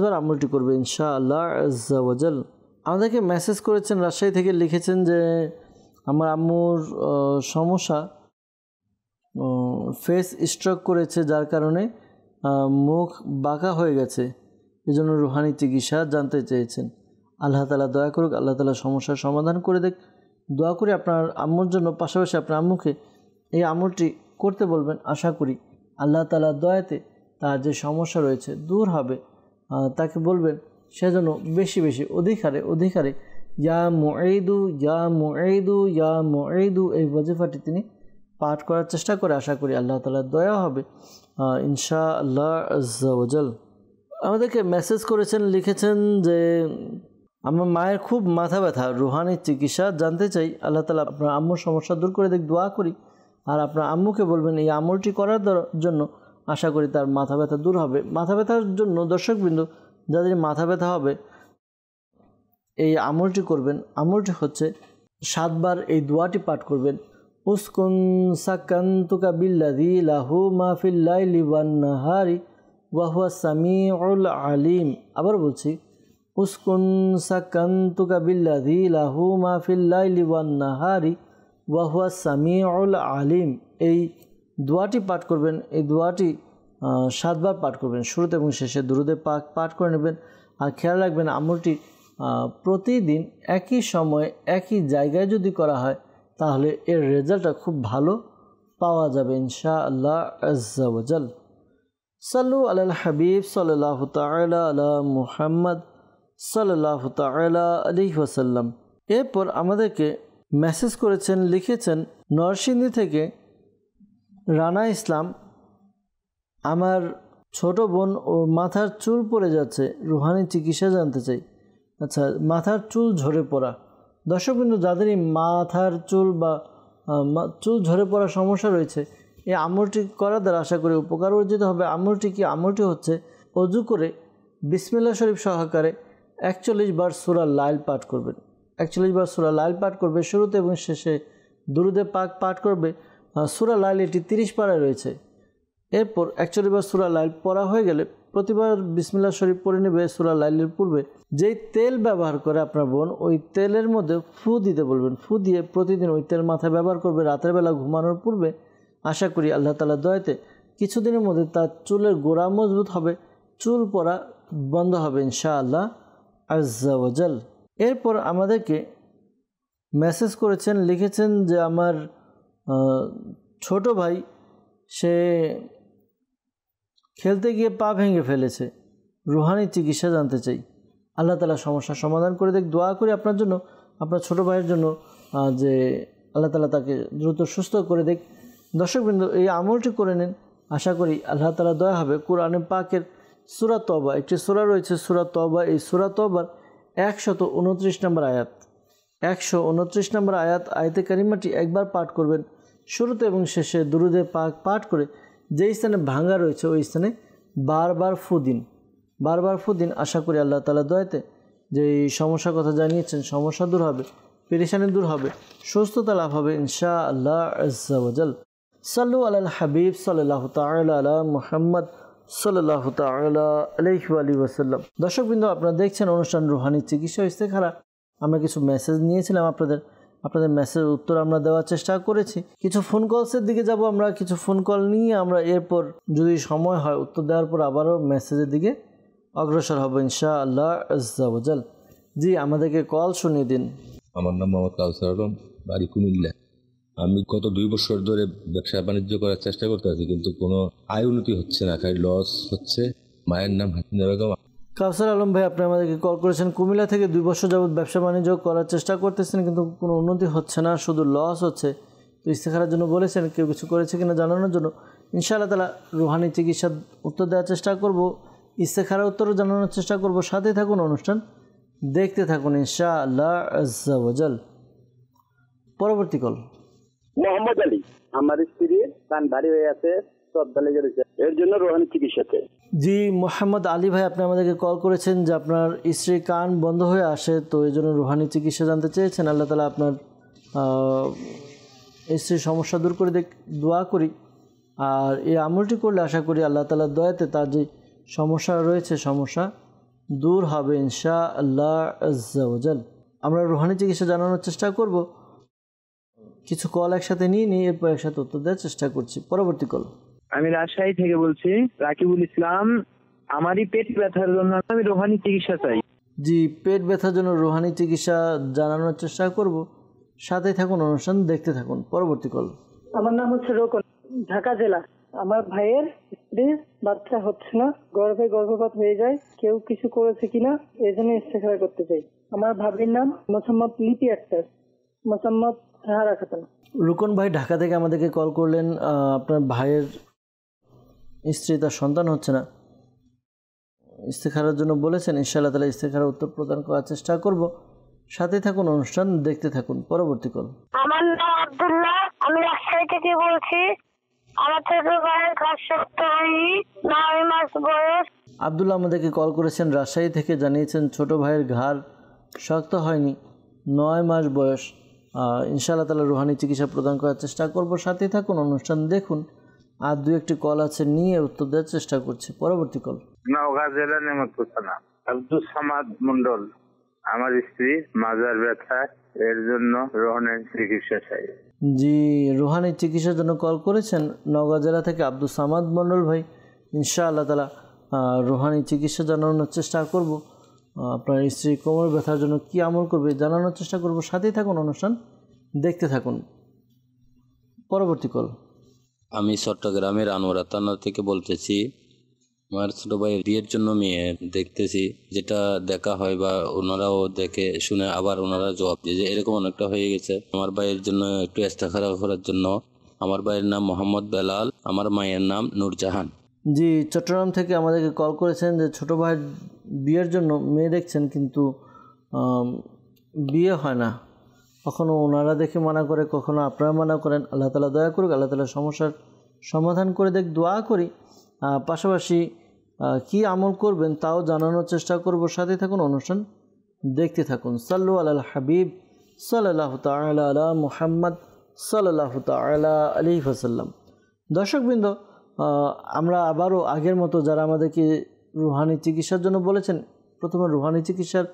[SPEAKER 2] বার আমলটি করবে ইনশাআল্লাহ আজ্জা ওয়াজাল। আমাদেরকে মেসেজ করেছেন রাজশাহী থেকে, লিখেছেন যে আমার আম্মুর সমস্যা, ফেস স্ট্রোক করেছে, যার কারণে মুখ বাঁকা হয়ে গেছে, এজন্য রুহানি চিকিৎসা জানতে চেয়েছেন। আল্লাহ তাআলা দয়া করুক, আল্লাহ তাআলা সমস্যার সমাধান করে দেখ। দোয়া করি আপনার আম্মুর জন্য, পাশাপাশি আপনার আম্মুকে এই আমলটি করতে বলবেন। আশা করি আল্লাহ তাআলার দয়াতে তার যে সমস্যা রয়েছে দূর হবে। তাকে বলবেন সেজন্য বেশি বেশি অধিকারে ইয়া মুঈদু ইয়া মুঈদু ইয়া মুঈদু এই ওয়াজিফাটি তিনি পাঠ করার চেষ্টা করে। আশা করি আল্লাহ তাআলার দয়া হবে ইনশাআল্লাহ আজ্জা ওয়াজাল। আমাদেরকে মেসেজ করেছেন, লিখেছেন যে আমার মায়ের খুব মাথা ব্যথা, রুহানি চিকিৎসা জানতে চাই। আল্লাহ তাআলা আপনার আম্মুর সমস্যা দূর করে দেখ, দোয়া করি। আর আপনার আম্মুকে বলবেন এই আমলটি করার জন্য, আশা করি তার মাথা ব্যথা দূর হবে। মাথা ব্যথার জন্য দর্শকবৃন্দ যাদের মাথা ব্যথা হবে এই আমলটি করবেন। আমলটি হচ্ছে 7 বার এই দোয়াটি পাঠ করবেন। উসকুন সাকান্তুকা বিল্লাযী লাহু মা ফিল লাইলি ওয়ান নাহারি ওয়া হুয়াস সামিউল আলিম। আবার বলছি, উসকুন সাকান্তুকা বিল্লাযী লাহু মা ফিল লাইলি ওয়ান নাহারি ওয়া হুয়াস সামিউল আলিম এই দোয়াটি পাঠ করবেন। এই দোয়াটি 7 বার পাঠ করবেন, শুরুতে এবং শেষে দুরুদে পাক পাঠ করে নেবেন। আর খেয়াল রাখবেন আমলটি প্রতিদিন একই সময়ে একই জায়গায় যদি করা হয় তাহলে এর রেজাল্টটা খুব ভালো পাওয়া যাবে ইনশাআল্লাহ আজ্জা ওয়াজাল। সাল্লু আলাল হাবিব সাল্লাল্লাহু তাআলা আলা মুহাম্মদ সাল্লাল্লাহু তাআলা আলাইহি ওয়াসাল্লাম। এরপর আমাদেরকে মেসেজ করেছেন, লিখেছেন নরসিংদী থেকে রানা ইসলাম, আমার ছোট বোন ও মাথার চুল পড়ে যাচ্ছে, রুহানি চিকিৎসা জানতে চাই। আচ্ছা, মাথার চুল ঝরে পড়া, দর্শকবৃন্দ যাদেরই মাথার চুল বা চুল ঝরে পড়ার সমস্যা রয়েছে এই আমলটি করার দ্বারা আশা করি উপকার অর্জিত হবে। আমলটি কি? আমলটি হচ্ছে অজু করে বিসমিল্লাহ শরীফ সহকারে 41 বার সূরা লাইল পাঠ করবেন। 41 বার সূরা লাইল পাঠ করবে, শুরুতে এবং শেষে দুরুদে পাক পাঠ করবে। সূরা লাইল এটি 30 পারায় রয়েছে। এরপর 41 বার সূরা লাইল পড়া হয়ে গেলে প্রতিবার বিসমিল্লাহ শরীফ পড়ে নেবে। সূরা লাইলের পূর্বে যেই তেল ব্যবহার করে আপনার বোন, ওই তেলের মধ্যে ফু দিতে বলবেন। ফু দিয়ে প্রতিদিন ওই তেল মাথায় ব্যবহার করবে রাতের বেলা ঘুমানোর পূর্বে। আশা করি আল্লাহ তাআলার দয়াতে কিছুদিনের মধ্যে তার চুলের গোড়া মজবুত হবে, চুল পড়া বন্ধ হবে ইনশাআল্লাহ আজ্জা ওয়াজাল। এরপর আমাদেরকে মেসেজ করেছেন, লিখেছেন যে আমার ছোট ভাই সে খেলতে গিয়ে পা ভেঙে ফেলেছে, রুহানি চিকিৎসা জানতে চাই। আল্লাহ তাআলা সমস্যার সমাধান করে দেখ। দোয়া করি আপনার জন্য, আপনার ছোট ভাইয়ের জন্য, যে আল্লাহ তাআলা তাকে দ্রুত সুস্থ করে দেখ। দর্শকবৃন্দ এই আমলটি করে নিন, আশা করি আল্লাহ তাআলা দয়া হবে। কোরআনে পাকের সূরা তওবা, একটি সূরা রয়েছে সূরা তওবা, এই সূরা তওবার 129 নম্বর আয়াত, 129 নম্বর আয়াতে কারিমাটি একবার পাঠ করবেন, শুরুতে এবং শেষে দুরুদে পাক পাঠ করে যেই স্থানে ভাঙা রয়েছে ওই স্থানে বারবার ফু দিন, বারবার ফু দিন। আশা করি আল্লাহ তাআলা দয়াতে যে সমস্যার কথা জানিয়েছেন সমস্যা দূর হবে, পেরেশানি দূর হবে, সুস্থতা লাভ হবে ইনশাআল্লাহ আজ্জা ওয়াজাল। সাল্লু আলাল হাবিব সাল্লাল্লাহু তাআলা আলা মুহাম্মদ সাল্লাল্লাহু তাআলা আলাইহি ওয়াসাল্লাম। দর্শকবৃন্দ আপনারা দেখছেন অনুষ্ঠান রুহানি চিকিৎসা ইস্তেখারা। আমরা কিছু মেসেজ নিয়েছিলাম আপনাদের মেসেজের উত্তর আমরা দেওয়ার চেষ্টা করেছি। কিছু ফোন কলসের দিকে যাব আমরা, কিছু ফোন কল নিয়ে আমরা এরপর যদি সময় হয় উত্তর দেওয়ার পর আবারও মেসেজের দিকে অগ্রসর হব ইনশাআল্লাহ আজ্জা ওয়াজাল। জি, আমাদেরকে কল শুনিয়ে দিন।
[SPEAKER 9] আমার নাম মোহাম্মদ কাউসার আলম, বাড়ি কুমিল্লা। আমি গত 2 বছর ধরে ব্যবসা বাণিজ্য করার চেষ্টা করতে আছি, কিন্তু কোনো আয় উন্নতি হচ্ছে না, খালি লস হচ্ছে। মায়ের নাম হাসিনা বেগম।
[SPEAKER 2] কাউসার আলম ভাই, আপনি আমাদেরকে কল করেছেন কুমিল্লা থেকে। 2 বছর যাবৎ ব্যবসা বাণিজ্য করার চেষ্টা করতেছেন, কিন্তু কোনো উন্নতি হচ্ছে না, শুধু লস হচ্ছে। তো ইস্তেখারার জন্য বলেছেন, কেউ কিছু করেছে কিনা জানানোর জন্য। ইনশাআল্লাহ তাআলা রুহানি চিকিৎসার উত্তর দেওয়ার চেষ্টা করব, ইস্তেখারার উত্তরও জানানোর চেষ্টা করব। সাথে থাকুন, অনুষ্ঠান দেখতে থাকুন ইনশাআল্লাহ আজ্জা ওয়াজাল। পরবর্তী কল।
[SPEAKER 10] মোহাম্মদ আলী, আমার স্ত্রী কান ভারী হয়ে আছে, শ্রদ্ধা লেগে রয়েছে, এর জন্য রোহানি চিকিৎসাতে।
[SPEAKER 2] জি মোহাম্মদ আলী ভাই, আপনি আমাদেরকে কল করেছেন যে আপনার স্ত্রীর কান বন্ধ হয়ে আসে, তো এই জন্য রুহানি চিকিৎসা জানতে চেয়েছেন। আল্লাহ তাআলা আপনার স্ত্রীর সমস্যা দূর করে দোয়া করি। আর এই আমলটি করলে আশা করি আল্লাহ তাআলার দয়াতে তার যে সমস্যা রয়েছে সমস্যা দূর হবে ইনশাআল্লাহ আজ্জা ওয়া জাল। আমরা রুহানি চিকিৎসা জানানোর চেষ্টা করব। কিছু কল একসাথে নিয়ে এরপর একসাথে উত্তর দেওয়ার চেষ্টা করছি। পরবর্তী কল।
[SPEAKER 11] আমি রাজশাহী থেকে বলছি, রাকিবুল ইসলাম। আমারই পেট ব্যথার জন্য আমি রোহানি চিকিৎসা চাই।
[SPEAKER 2] জি, পেট ব্যথার জন্য রুহানি চিকিৎসা জানানোর চেষ্টা করব। সাথে থাকুন, অনুষ্ঠান দেখতে থাকুন। পরবর্তী কল।
[SPEAKER 12] আমার নাম হচ্ছে রোকন, ঢাকা জেলা। আমার ভাইয়ের স্ত্রীর বাচ্চা হচ্ছে না, গর্ভপাত হয়ে যায়, কেউ কিছু করেছে কিনা এই জন্য ইস্তেখারা করতে চাই। আমার ভাবির নাম মোসাম্মদ লিপি আক্তার, মোসাম্মদ সাহারা খাতুন।
[SPEAKER 2] রুকন ভাই ঢাকা থেকে আমাদেরকে কল করলেন, আপনার ভাইয়ের স্ত্রী তার সন্তান হচ্ছে না, ইস্তেখারার জন্য বলেছেন। ইনশাআল্লাহ তাআলা ইস্তেখারার উত্তর প্রদান করার চেষ্টা করব। সাথে থাকুন, অনুষ্ঠান দেখতে থাকুন। পরবর্তী কল।
[SPEAKER 13] আমার নাম আব্দুল্লাহ, আমি রাজশাহী থেকে বলছি। আমার ছোট ভাইয়ের কাজ শক্ত হয়নি, 9 মাস বয়স।
[SPEAKER 2] আব্দুল্লাহ আমাদেরকে কল করেছেন রাজশাহী থেকে, জানিয়েছেন ছোট ভাইয়ের ঘাড় শক্ত হয়নি, 9 মাস বয়স। ইনশাআল্লাহ তাআলা রুহানি চিকিৎসা প্রদান করার চেষ্টা করব। সাথে থাকুন, অনুষ্ঠান দেখুন। আর 2-1টি কল আছে, নিয়ে উত্তর দেওয়ার চেষ্টা করছি। পরবর্তী কল।
[SPEAKER 6] নওগাঁ জেলা নেমতপুর থানা, আব্দুল সামাদ মন্ডল। আমার স্ত্রী মাজার ব্যথা, এর জন্য রোহানি চিকিৎসা চাই।
[SPEAKER 2] জি, রুহানি চিকিৎসার জন্য কল করেছেন নওগাঁ জেলা থেকে আব্দুল সামাদ মন্ডল ভাই। ইনশাআল্লাহ তাআলা রুহানি চিকিৎসা জানানোর চেষ্টা করব। আপনার স্ত্রী কোমর ব্যথার জন্য কি আমল করবে জানানোর চেষ্টা করব। সাথেই থাকুন, অনুষ্ঠান দেখতে থাকুন। পরবর্তী কল।
[SPEAKER 14] আমি চট্টগ্রামের আনোয়ারা থানা থেকে বলতেছি। আমার ছোটো ভাইয়ের বিয়ের জন্য মেয়ে দেখতেছি, যেটা দেখা হয় বা ওনারাও দেখে শুনে আবার ওনারা জবাব দিয়ে যে এরকম অনেকটা হয়ে গেছে। আমার ভাইয়ের জন্য একটু ইস্তেখারা করার জন্য। আমার ভাইয়ের নাম মোহাম্মদ বেলাল, আমার মায়ের নাম নূরজাহান।
[SPEAKER 2] জি, চট্টগ্রাম থেকে আমাদেরকে কল করেছেন যে ছোটো ভাইয়ের বিয়ের জন্য মেয়ে দেখছেন, কিন্তু বিয়ে হয় না। কখনো ওনারা দেখে মানা করে, কখনো আপনারা মানা করেন। আল্লাহ তাআলা দয়া করুক, আল্লাহ তাআলা সমস্যার সমাধান করে দোয়া করি। পাশাপাশি কি আমল করবেন তাও জানানোর চেষ্টা করব। সাথে থাকুন, অনুষ্ঠান দেখতে থাকুন। সাল্লু আলাল হাবিব সাল্লাল্লাহু তাআলা আলা মুহাম্মদ সাল্লাল্লাহু তাআলা আলাইহি ওয়াসাল্লাম। দর্শকবৃন্দ, আমরা আবারও আগের মতো যারা আমাদেরকে রুহানি চিকিৎসার জন্য বলেছেন, প্রথমে রুহানি চিকিৎসার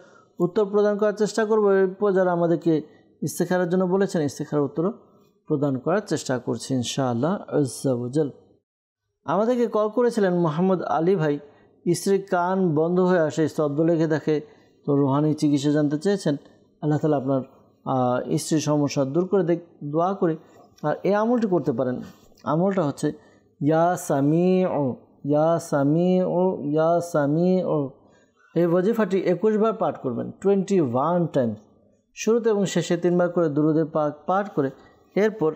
[SPEAKER 2] উত্তর প্রদান করার চেষ্টা করব। এরপর যারা আমাদেরকে ইস্তেখারার জন্য বলেছেন, ইস্তেখারার উত্তর প্রদান করার চেষ্টা করছি ইনশাআল্লাহ আজ্জা ওয়া জাল। আমাদেরকে কল করেছিলেন মোহাম্মদ আলী ভাই, স্ত্রীর কান বন্ধ হয়ে আসে, স্তব্ধ লেগে থাকে, তো রুহানি চিকিৎসা জানতে চেয়েছেন। আল্লাহ তাআলা আপনার স্ত্রীর সমস্যা দূর করে দোয়া করি। আর এই আমলটি করতে পারেন। আমলটা হচ্ছে ইয়া সামিউ, ইয়া সামিউ, ইয়া সামিউ। এই ওয়াজিফাটি 21 বার পাঠ করবেন, 21 টাইমস। শুরুতে এবং শেষে 3 বার করে দুরূদে পাক পাঠ করে এরপর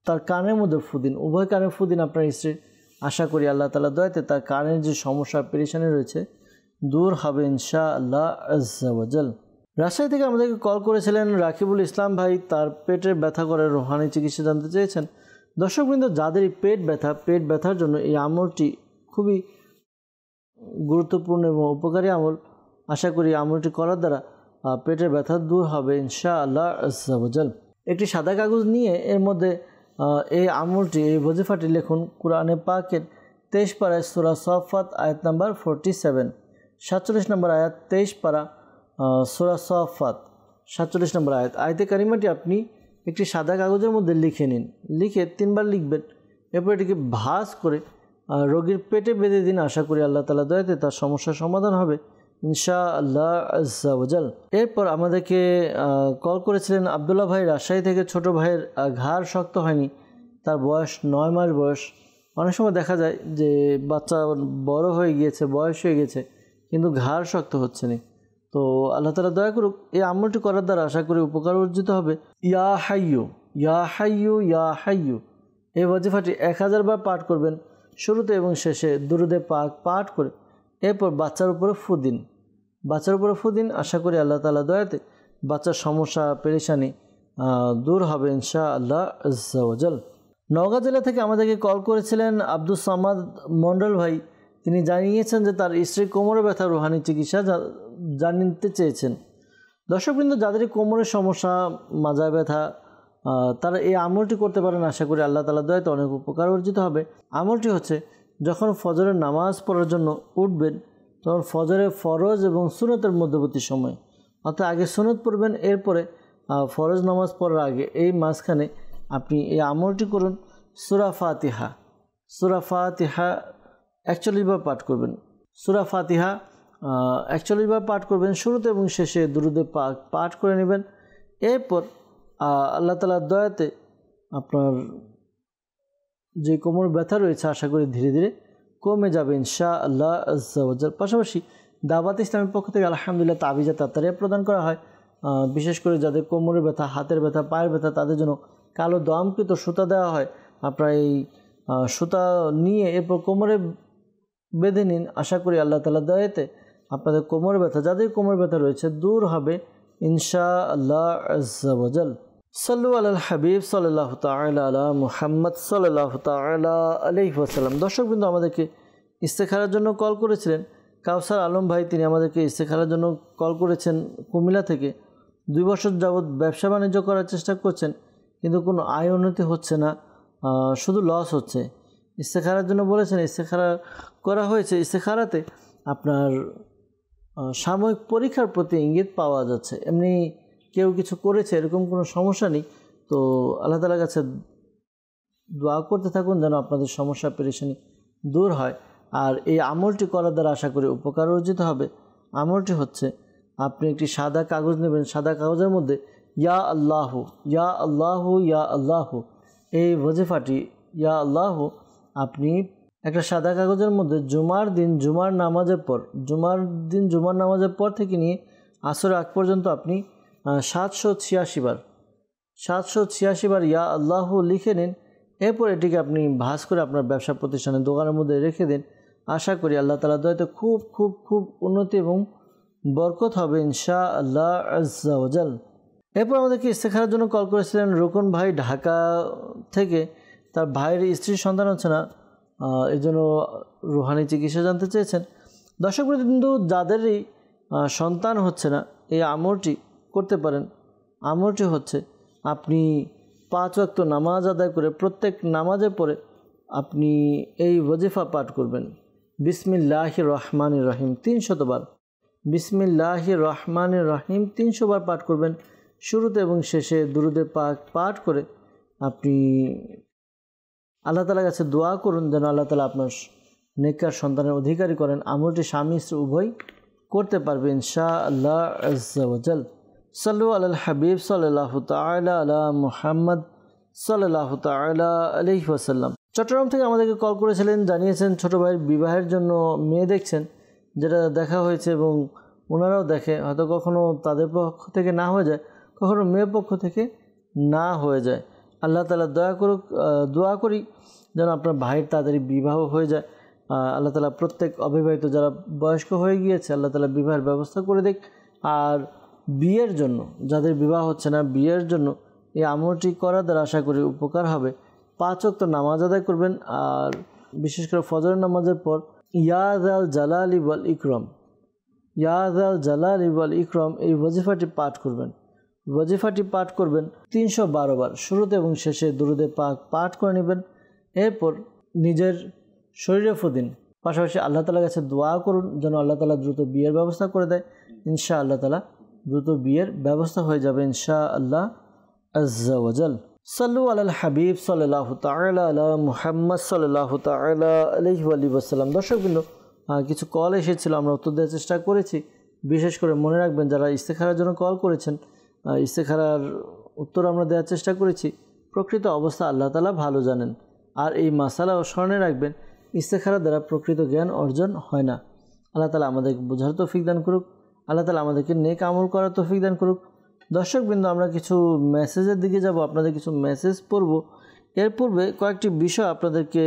[SPEAKER 2] তার কানের মধ্যে ফুদিন, উভয় কানে ফুদিন আপনার স্ত্রীর। আশা করি আল্লাহ তাআলা দয়াতে তার কানের যে সমস্যা পেরেশানি রয়েছে দূর হবে ইনশাআল্লাহ আজ্জা ওয়া জাল। রাজশাহী থেকে আমাদেরকে কল করেছিলেন রাকিবুল ইসলাম ভাই, তার পেটের ব্যথা করে রুহানি চিকিৎসা জানতে চেয়েছেন। দর্শকবৃন্দ, যাদের পেট ব্যথার জন্য এই আমলটি খুবই গুরুত্বপূর্ণ এবং উপকারী আমল। আশা করি আমলটি করার দ্বারা পেটের ব্যথা দূর হবে ইনশাআল্লাহ আজ্জা ওয়া জাল। একটি সাদা কাগজ নিয়ে এর মধ্যে এই আমলটি, এই ওয়াজিফাটি লিখুন। কোরআনে পাকের 23 পারায় সূরা সাফাত আয়াত নাম্বার 47, 47 নম্বর আয়াত, 23 পারা সূরা সাফাত 47 নম্বর আয়াত। আয়াতে কারিমাটি আপনি একটি সাদা কাগজের মধ্যে লিখে নিন, লিখে 3 বার লিখবেন। এরপর এটিকে ভাঁজ করে রোগীর পেটে বেঁধে দিন। আশা করি আল্লাহ তাআলা দয়াতে তার সমস্যার সমাধান হবে ইনশাআল্লাহ আজ্জা ওয়া জাল। এরপর আমাদেরকে কল করেছিলেন আব্দুল্লাহ ভাই রাজশাহী থেকে। ছোট ভাইয়ের ঘাড় শক্ত হয়নি, তার বয়স 9 মাস বয়স। অনেক সময় দেখা যায় যে বাচ্চা বড় হয়ে গিয়েছে, বয়স হয়ে গেছে, কিন্তু ঘাড় শক্ত হচ্ছে না। তো আল্লাহ তাআলা দয়া করুক, এই আমলটি করার দ্বারা আশা করি উপকার অর্জিত হবে। ইয়া হাইয়ু, ইয়া হাইয়ু, ইয়া হাইয়ু, এই ওয়াজিফাটি 1000 বার পাঠ করবেন, শুরুতে এবং শেষে দুরূদে পাক পাঠ করে এরপর বাচ্চার উপরে ফুদিন। আশা করি আল্লাহ তাআলা দয়াতে বাচ্চার সমস্যা পেরেশানি দূর হবে ইনশাআল্লাহ আজ্জা ওয়াজাল। নওগাঁ জেলা থেকে আমাদেরকে কল করেছিলেন আব্দুস সামাদ মণ্ডল ভাই। তিনি জানিয়েছেন যে তার স্ত্রীর কোমরে ব্যথা রুহানি চিকিৎসা জানতে চেয়েছেন। দর্শকবৃন্দ, যাদের কোমরের সমস্যা, মাজা ব্যথা, তারা এই আমলটি করতে পারেন। আশা করি আল্লাহ তাআলার দয়াতে অনেক উপকার অর্জিত হবে। আমলটি হচ্ছে, যখন ফজরের নামাজ পড়ার জন্য উঠবেন তখন ফজরের ফরজ এবং সুন্নতের মধ্যবর্তী সময়, অর্থাৎ আগে সুন্নত পড়বেন, এরপরে ফরজ নামাজ পড়ার আগে এই মাঝখানে আপনি এই আমলটি করুন। সূরা ফাতিহা 41 বার পাঠ করবেন। সূরা ফাতিহা 41 বার পাঠ করবেন। শুরুতে এবং শেষে দুরূদে পাক পাঠ করে নেবেন। এরপর আল্লাহ তাআলার দয়াতে আপনার যে কোমর ব্যথা রয়েছে আশা করি ধীরে ধীরে কমে যাবে ইনশাআল্লাহ আজ্জা ওয়াজাল। পাশাপাশি দাওয়াত ইসলামের পক্ষ থেকে আলহামদুলিল্লাহ তাবিজা তাতারিয়া প্রদান করা হয়। বিশেষ করে যাদের কোমরের ব্যথা, হাতের ব্যথা, পায়ের ব্যথা, তাদের জন্য কালো দমকৃত সুতা দেওয়া হয়। আপনারা এই সুতা নিয়ে এরপর কোমরে বেঁধে নিন। আশা করি আল্লাহ তাআলার দয়াতে আপনাদের কোমর ব্যথা, যাদের কোমর ব্যথা রয়েছে, দূর হবে ইনশাআল্লাহ আজ্জা ওয়াজাল। সাল্লু আলাল হাবিব সাল্লাল্লাহু তাআলা আলা মুহাম্মদ সাল্লাল্লাহু তাআলা আলাইহি ওয়াসাল্লাম। দর্শকবৃন্দ, আমাদেরকে ইস্তেখারার জন্য কল করেছিলেন কাউসার আলম ভাই। তিনি আমাদেরকে ইস্তেখারার জন্য কল করেছেন কুমিল্লা থেকে। 2 বছর যাবৎ ব্যবসা বাণিজ্য করার চেষ্টা করছেন, কিন্তু কোনো আয় উন্নতি হচ্ছে না, শুধু লস হচ্ছে। ইস্তেখারার জন্য বলেছেন, ইস্তেখারা করা হয়েছে। ইস্তেখারাতে আপনার সাময়িক পরীক্ষার প্রতি ইঙ্গিত পাওয়া যাচ্ছে। এমনি কেউ কিছু করেছে এরকম কোনো সমস্যা নেই। তো আল্লাহ তাআলার কাছে দোয়া করতে থাকুন যেন আপনাদের সমস্যা পেরেশানি দূর হয়। আর এই আমলটি করার দ্বারা আশা করি উপকার অর্জিত হবে। আমলটি হচ্ছে, আপনি একটি সাদা কাগজ নেবেন। সাদা কাগজের মধ্যে ইয়া আল্লাহু ইয়া আল্লাহু ইয়া আল্লাহু, এই ওয়াজিফাটি ইয়া আল্লাহু আপনি একটা সাদা কাগজের মধ্যে জুমার দিন জুমার নামাজের পর থেকে নিয়ে আসর আগ পর্যন্ত আপনি 786 বার ইয়া আল্লাহু লিখে নিন। এরপর এটিকে আপনি ভাঁজ করে আপনার ব্যবসা প্রতিষ্ঠানে দোকানের মধ্যে রেখে দিন। আশা করি আল্লাহ তাআলার দয়াতে খুব খুব খুব উন্নতি এবং বরকত হবে ইনশাআল্লাহ আজ্জা ওয়াজাল। এরপর আমাদেরকে ইস্তেখারার জন্য কল করেছিলেন রোকন ভাই ঢাকা থেকে। তার ভাইয়ের স্ত্রীর সন্তান হচ্ছে না, এই জন্য রুহানি চিকিৎসা জানতে চেয়েছেন। দর্শকবৃন্দ, যাদেরই সন্তান হচ্ছে না, এই আমলটি করতে পারেন। আমলটি হচ্ছে, আপনি 5 ওয়াক্ত নামাজ আদায় করে প্রত্যেক নামাজের পরে আপনি এই ওয়াজিফা পাঠ করবেন। বিসমিল্লাহির রহমানির রহিম 300 বার। বিসমিল্লাহির রহমানির রহিম 300 বার পাঠ করবেন। শুরুতে এবং শেষে দুরূদে পাক পাঠ করে আপনি আল্লাহ তাআলার কাছে দোয়া করুন যেন আল্লাহ তাআলা আপনার নেককার সন্তানের অধিকারী করেন। আমলটি স্বামী স্ত্রী উভয় করতে পারবে ইনশাআল্লাহ আজ্জা ওয়াজাল। সাল্লু আলাল হাবিব সাল্লাল্লাহু তাআলা আলা মুহাম্মদ সাল্লাল্লাহু তাআলা আলাইহি ওয়াসাল্লাম। চট্টগ্রাম থেকে আমাদেরকে কল করেছিলেন, জানিয়েছেন ছোটো ভাইয়ের বিবাহের জন্য মেয়ে দেখছেন, যেটা দেখা হয়েছে এবং ওনারাও দেখে। হয়তো কখনও তাদের পক্ষ থেকে না হয়ে যায়, কখনও মেয়ের পক্ষ থেকে না হয়ে যায়। আল্লাহ তাআলা দোয়া করি যেন আপনার ভাইয়ের তাড়াতাড়ি বিবাহ হয়ে যায়। আল্লাহ তাআলা প্রত্যেক অবিবাহিত যারা বয়স্ক হয়ে গিয়েছে আল্লাহ তাআলা বিবাহের ব্যবস্থা করে দেখ। আর বিয়ের জন্য যাদের বিবাহ হচ্ছে না, বিয়ের জন্য এই আমলটি করার দ্বারা আশা করি উপকার হবে। 5 ওয়াক্ত নামাজ আদায় করবেন। আর বিশেষ করে ফজরের নামাজের পর ইয়া যাল জালালি ওয়াল ইকরাম, ইয়া যাল জালালি ওয়াল ইকরাম এই ওয়াজিফাটি পাঠ করবেন। ওয়াজিফাটি পাঠ করবেন 312 বার। শুরুতে এবং শেষে দুরূদে পাক পাঠ করে নেবেন। এরপর নিজের শরীরে ফু দিন। পাশাপাশি আল্লাহ তাআলার কাছে দোয়া করুন যেন আল্লাহ তাআলা দ্রুত বিয়ের ব্যবস্থা করে দেয়। ইনশাআল্লাহ তাআলা দ্রুত বিয়ের ব্যবস্থা হয়ে যাবে ইনশাআল্লাহ আজ্জা ওয়াজাল। সাল্লু আলাল হাবিব সাল্লাল্লাহু তাআলা আলা মুহাম্মদ সাল্লাল্লাহু তাআলা আলাইহি ওয়াসাল্লাম। দর্শকবৃন্দ, কিছু কল এসেছিল, আমরা উত্তর দেওয়ার চেষ্টা করেছি। বিশেষ করে মনে রাখবেন, যারা ইস্তেখারার জন্য কল করেছেন, ইস্তেখারার উত্তর আমরা দেওয়ার চেষ্টা করেছি। প্রকৃত অবস্থা আল্লাহ তাআলা ভালো জানেন। আর এই মাসালাও স্মরণে রাখবেন, ইস্তেখারা দ্বারা প্রকৃত জ্ঞান অর্জন হয় না। আল্লাহ তাআলা আমাদেরকে বোঝার তৌফিক দান করুক। আল্লাহ তাআলা আমাদেরকে নেক আমল করার তৌফিক দান করুক। দর্শকবৃন্দ, আমরা কিছু মেসেজের দিকে যাব, আপনাদের কিছু মেসেজ পড়ব। এর পূর্বে কয়েকটি বিষয় আপনাদেরকে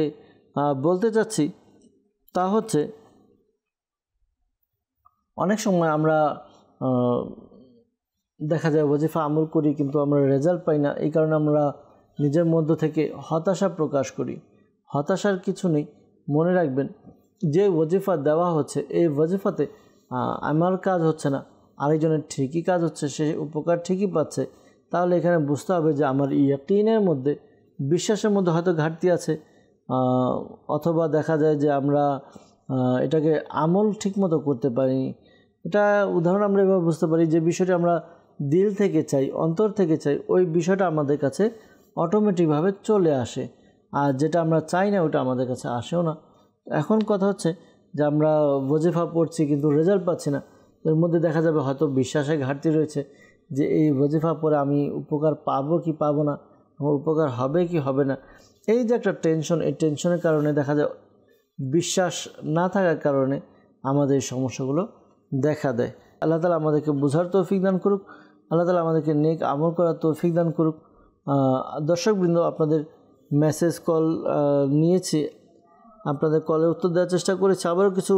[SPEAKER 2] বলতে চাচ্ছি। তা হচ্ছে, অনেক সময় আমরা দেখা যায় ওয়াজিফা আমল করি কিন্তু আমরা রেজাল্ট পাই না, এই কারণে আমরা নিজের মধ্য থেকে হতাশা প্রকাশ করি। হতাশার কিছু নেই, মনে রাখবেন যে ওয়াজিফা দেওয়া হচ্ছে এই ওয়াজিফাতে আমার কাজ হচ্ছে না, আরেকজনের ঠিকই কাজ হচ্ছে, সে উপকার ঠিকই পাচ্ছে, তাহলে এখানে বুঝতে হবে যে আমার ইয়াকিনের মধ্যে, বিশ্বাসের মধ্যে হয়তো ঘাটতি আছে, অথবা দেখা যায় যে আমরা এটাকে আমল ঠিকমতো করতে পারিনি। এটা উদাহরণ আমরা এভাবে বুঝতে পারি যে বিষয়টি আমরা দিল থেকে চাই, অন্তর থেকে চাই, ওই বিষয়টা আমাদের কাছে অটোমেটিকভাবে চলে আসে, আর যেটা আমরা চাই না ওটা আমাদের কাছে আসেও না। এখন কথা হচ্ছে যে আমরা ওয়াজিফা পড়ছি কিন্তু রেজাল্ট পাচ্ছি না, এর মধ্যে দেখা যাবে হয়তো বিশ্বাসের ঘাটতি রয়েছে যে এই ওয়াজিফা পরে আমি উপকার পাবো কি পাবো না, আমার উপকার হবে কি হবে না, এই যে একটা টেনশন, এই টেনশনের কারণে দেখা যায় বিশ্বাস না থাকার কারণে আমাদের এই সমস্যাগুলো দেখা দেয়। আল্লাহ তাআলা আমাদেরকে বোঝার তৌফিক দান করুক, আল্লাহ তাআলা আমাদেরকে নেক আমল করার তৌফিক দান করুক। দর্শকবৃন্দ, আপনাদের মেসেজ কল নিয়েছি, আপনাদের কলের উত্তর দেওয়ার চেষ্টা করেছি, আবারও কিছু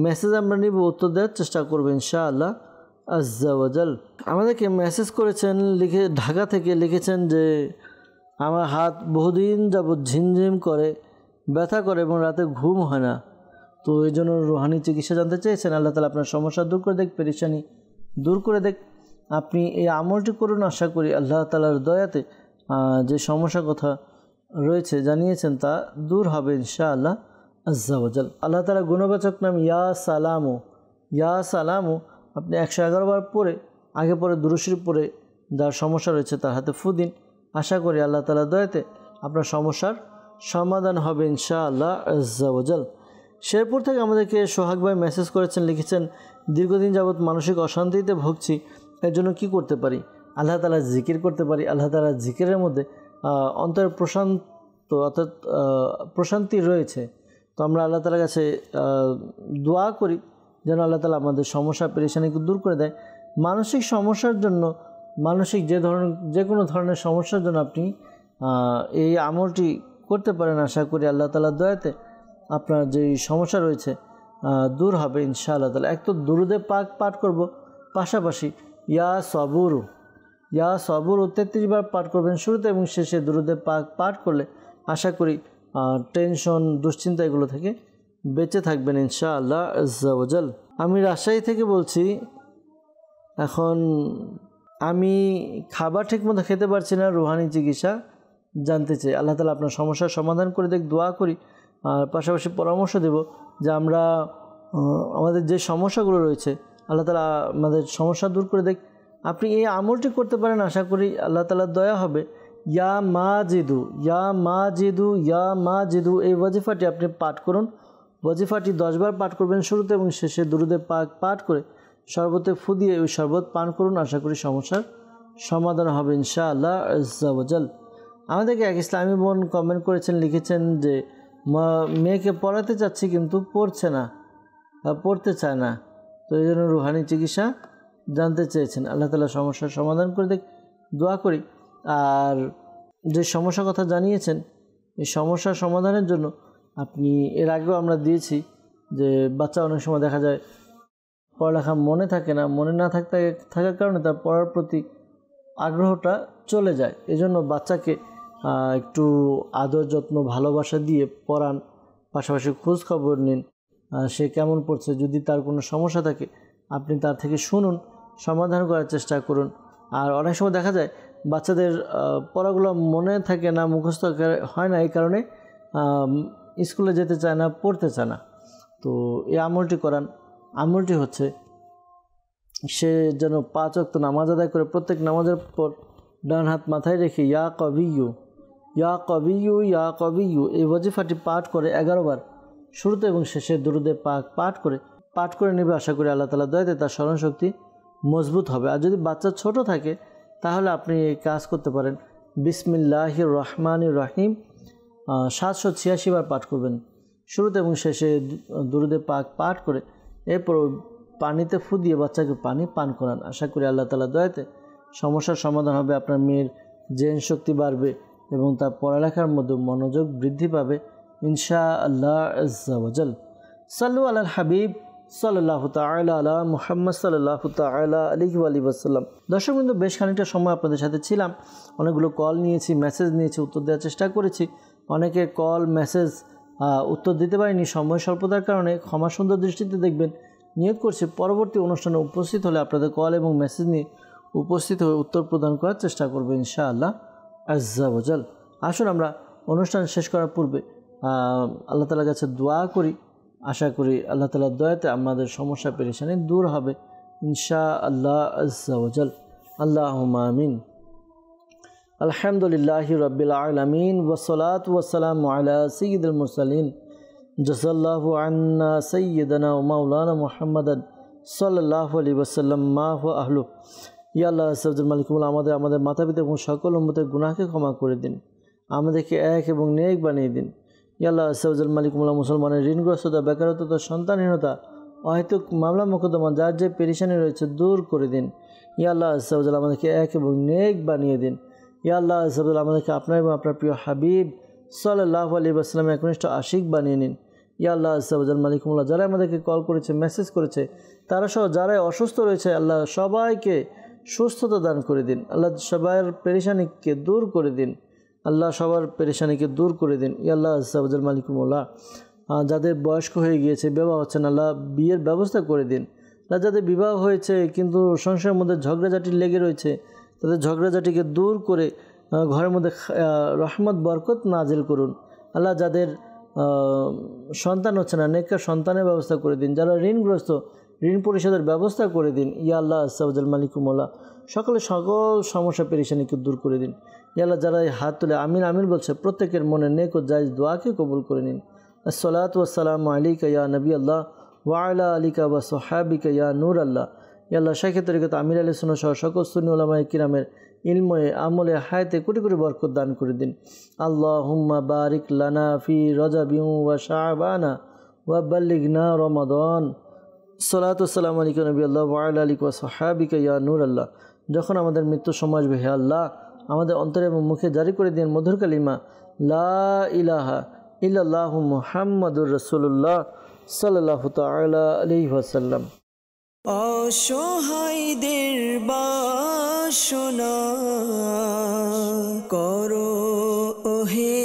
[SPEAKER 2] মেসেজ আমরা নিব, উত্তর দেওয়ার চেষ্টা করবো ইনশাআল্লাহ আজ্জা ওয়াজাল। আমাদেরকে মেসেজ করেছেন ঢাকা থেকে, লিখেছেন যে আমার হাত বহুদিন যাবৎ ঝিমঝিম করে, ব্যথা করে এবং রাতে ঘুম হয় না, তো এই জন্য রুহানি চিকিৎসা জানতে চেয়েছেন। আল্লাহ তাআলা আপনার সমস্যা দূর করে দেখ, পেরেশানি দূর করে দেখ। আপনি এই আমলটি করুন, আশা করি আল্লাহ তাআলার দয়াতে যে সমস্যার কথা রয়েছে জানিয়েছেন তা দূর হবে ইনশাআল্লাহ আজ্জা ওয়াজাল। আল্লাহ তাআলা গুণবাচক নাম ইয়া সালামু, ইয়া সালামু আপনি 111 বার পরে আগে পরে দুরূদ শরীফ পরে যার সমস্যা রয়েছে তার হাতে ফু দিন, আশা করি আল্লাহ তাআলার দয়াতে আপনার সমস্যার সমাধান হবে ইনশাআল্লাহ আজ্জা ওয়াজাল। শেরপুর থেকে আমাদেরকে সোহাগ ভাই মেসেজ করেছেন, লিখেছেন দীর্ঘদিন যাবৎ মানসিক অশান্তিতে ভুগছি, এর জন্য কি করতে পারি? আল্লাহ তাআলা জিকির করতে পারি। আল্লাহ তাআলা জিকিরের মধ্যে অন্তরের অর্থাৎ প্রশান্তি রয়েছে, তো আমরা আল্লাহ তাআলার কাছে দোয়া করি যেন আল্লাহ তাআলা আমাদের সমস্যা পেরেশানিকে দূর করে দেয়। মানসিক সমস্যার জন্য, মানসিক যে কোনো ধরনের সমস্যার জন্য আপনি এই আমলটি করতে পারেন, আশা করি আল্লাহ তাআলার দয়াতে আপনার যেই সমস্যা রয়েছে দূর হবে ইনশাআল্লাহ তাআলা। এক তো দুরুদে পাক পাঠ করব, পাশাপাশি ইয়া সবুরু 33 বার পাঠ করবেন শুরুতে এবং শেষে দুরুদে পাক পাঠ করলে আশা করি টেনশন, দুশ্চিন্তা এগুলো থেকে বেঁচে থাকবেন ইনশাআল্লাহ আজ্জা ওয়াজাল। আমি রাজশাহী থেকে বলছি, এখন আমি খাবার ঠিকমতো খেতে পারছি না, রুহানি চিকিৎসা জানতে চাই। আল্লাহ তাআলা আপনার সমস্যার সমাধান করে দেখ, দোয়া করি। আর পাশাপাশি পরামর্শ দেব যে আমরা আমাদের যে সমস্যাগুলো রয়েছে আল্লাহ তাআলা আমাদের সমস্যা দূর করে দেখ। আপনি এই আমলটি করতে পারেন, আশা করি আল্লাহ তাআলার দয়া হবে। ইয়া মাজিদু, ইয়া মাজিদু, ইয়া মাজিদু এই ওয়াজিফাটি আপনি পাঠ করুন। ওয়াজিফাটি 10 বার পাঠ করবেন শুরুতে এবং শেষে দুরুদে পাক পাঠ করে শরবতে ফু দিয়ে ওই শরবত পান করুন, আশা করি সমস্যার সমাধান হবে ইনশাআল্লাহ আজ্জা ওয়াজাল। আমাদেরকে এক ইসলামী বোন কমেন্ট করেছেন, লিখেছেন যে মেয়েকে পড়াতে চাচ্ছি কিন্তু পড়ছে না, পড়তে চায় না, তো এই জন্য রুহানি চিকিৎসা জানতে চেয়েছেন। আল্লাহ তাআলা সমস্যার সমাধান করে দেখ, দোয়া করি। আর যে সমস্যার কথা জানিয়েছেন এই সমস্যার সমাধানের জন্য আপনি এর আগেও আমরা দিয়েছি যে বাচ্চা অনেক সময় দেখা যায় পড়ালেখা মনে থাকে না, মনে না থাকার কারণে তার পড়ার প্রতি আগ্রহটা চলে যায়। এজন্য বাচ্চাকে একটু আদর যত্ন ভালোবাসা দিয়ে পড়ান, পাশাপাশি খোঁজ খবর নিন সে কেমন পড়ছে। যদি তার কোনো সমস্যা থাকে আপনি তার থেকে শুনুন, সমাধান করার চেষ্টা করুন। আর অনেক সময় দেখা যায় বাচ্চাদের পড়াগুলো মনে থাকে না, মুখস্থ হয় না, এই কারণে স্কুলে যেতে চায় না, পড়তে চায় না। তো এই আমলটি করান। আমলটি হচ্ছে সে যেন 5 ওয়াক্ত নামাজ আদায় করে প্রত্যেক নামাজের পর ডান হাত মাথায় রেখে ইয়া কবিয়্যু, ইয়া কবিয়্যু, ইয়া কবিয়্যু এই ওয়াজিফাটি পাঠ করে 11 বার শুরুতে এবং শেষে দুরুদে পাক পাঠ করে নেবে। আশা করি আল্লাহ তাআলার দয়াতে তার স্মরণশক্তি মজবুত হবে। আর যদি বাচ্চা ছোট থাকে তাহলে আপনি এই কাজ করতে পারেন, বিসমিল্লাহির রহমানির রহিম 786 বার পাঠ করবেন শুরুতে এবং শেষে দুরুদে পাক পাঠ করে এরপর পানিতে ফু দিয়ে বাচ্চাকে পানি পান করান। আশা করি আল্লাহ তাআলার দয়াতে সমস্যার সমাধান হবে, আপনার মেয়ের জেন শক্তি বাড়বে এবং তার পড়ালেখার মধ্যে মনোযোগ বৃদ্ধি পাবে ইনশাআল্লাহ আজ্জা ওয়াজাল। সাল্লু আলাল হাবিব সাল্লাল্লাহু তাআলা আলা মুহাম্মদ সাল্লাল্লাহু তাআলা আলাইহি ওয়া আলিহি ওয়াসাল্লাম। দর্শক বিন্দু, বেশ খানিকটা সময় আপনাদের সাথে ছিলাম, অনেকগুলো কল নিয়েছি, মেসেজ নিয়েছি, উত্তর দেওয়ার চেষ্টা করেছি। অনেকে কল মেসেজ উত্তর দিতে পারিনি, সময় স্বল্পতার কারণে ক্ষমা সুন্দর দৃষ্টিতে দেখবেন। নিয়োগ করছি পরবর্তী অনুষ্ঠানে উপস্থিত হলে আপনাদের কল এবং মেসেজ নিয়ে উপস্থিত হয়ে উত্তর প্রদান করার চেষ্টা করব ইনশাআল্লাহ আজ্জা ওয়াজাল। আসুন আমরা অনুষ্ঠান শেষ করার পূর্বে আল্লাহ তাআলার কাছে দোয়া করি। আশা করি আল্লাহ তাআলার দয়াতে আমাদের সমস্যা পেরেশানি দূর হবে ইনশাআল্লাহ আজ্জা ওয়াজাল। আল্লাহুম্মা আমিন। আলহামদুলিল্লাহি রাব্বিল আলামিন ওয়াসসালাতু ওয়াসসালামু আলা সাইয়্যিদিল মুরসালিন জাযাল্লাহু আন্না সাইয়্যিদানা ওয়া মাওলানা মুহাম্মাদান সাল্লাল্লাহু আলাইহি ওয়াসাল্লাম মা হুয়া আহলু। ইয়া আল্লাহ সাজ্জাল মালিকুল, আমাদের মাতা পিতা এবং সকল উম্মতের গুনাহকে ক্ষমা করে দিন, আমাদেরকে এক এবং নেক বানিয়ে দিন। ইয়া আল্লাহ সাজ্জাল মালিকুল, মুসলমানের ঋণগ্রস্ততা, বেকারত্বতা, সন্তানহীনতা, অহেতুক মামলা মোকদ্দমা যার যে পেরেশানি রয়েছে দূর করে দিন। ইয়া আল্লাহ সাজ্জাল আমাদেরকে এক এবং নেক বানিয়ে দিন। ইয়া আল্লাহ সাজ্জাল আমাদেরকে আপনার এবং আপনার প্রিয় হাবিব সাল্লাল্লাহু আলাইহি ওয়াসাল্লামের একনিষ্ঠ আশিক বানিয়ে নিন। ইয়া আল্লাহ সাজ্জাল মালিকুল্লাহ, যারা আমাদেরকে কল করেছে, মেসেজ করেছে, তারা সহ যারাই অসুস্থ রয়েছে, আল্লাহ সবাইকে সুস্থতা দান করে দিন। আল্লাহ সবার পেরেশানিকে দূর করে দিন। আল্লাহ সবার পেরেশানিকে দূর করে দিন। ইয়া আল্লাহ সাজ্জাল মালিকুল্লাহ, যাদের বয়স্ক হয়ে গিয়েছে, বিবাহ হচ্ছে না, আল্লাহ বিয়ের ব্যবস্থা করে দিন। আল্লাহ যাদের বিবাহ হয়েছে কিন্তু সংসারের মধ্যে ঝগড়াঝাটি লেগে রয়েছে, তাদের ঝগড়াঝাটিকে দূর করে ঘরের মধ্যে রহমত বরকত নাজিল করুন। আল্লাহ যাদের সন্তান হচ্ছে না, নেককার সন্তানের ব্যবস্থা করে দিন। যারা ঋণগ্রস্ত, ঋণ পরিশোধের ব্যবস্থা করে দিন। ইয়া আল্লাহ সাজ্জাল মালিকুমুল্লাহ, সকল সমস্যা পেরেশানিকে দূর করে দিন। ইয়া আল্লাহ, যারা হাত তুলে আমিন আমিন বলছে, প্রত্যেকের মনে নেক ও জায়েজ দোয়াকে কবুল করে নিন। আসসালাতু ওয়াসসালামু আলাইকা ইয়া নবী আল্লাহ ওয়া আলা আলিকা ওয়া সাহাবিকা ইয়া নূর আল্লাহ। ইয়া আল্লাহ, শাইখে তরিকত আমির আলী সুন্নাহ সহ সকল সুন্নি উলামায়ে কিরামের ইলমে আমলে হায়াতে কোটি কোটি বরকত দান করে দিন। আল্লাহুম্মা বারিক লানা ফি রজাবিন ওয়া শাবানা ওয়া বাল্লিগনা রমাদান। সালাতু ওয়াসসালামু আলাইকা নবী আল্লাহ ওয়া আলা আলিকা ওয়া সাহাবিকা ইয়া নূর আল্লাহ। যখন আমাদের মৃত্যু সময় আসবে, হে আল্লাহ, আমাদের অন্তরে এবং মুখে জারি করে দিন মধুর কালিমা লা ইলাহা ইল্লাল্লাহু মুহাম্মাদুর রাসূলুল্লাহ সাল্লাল্লাহু তাআলা আলাইহি ওয়াসাল্লাম।
[SPEAKER 1] অসহায়দের বাসনা করো ওহে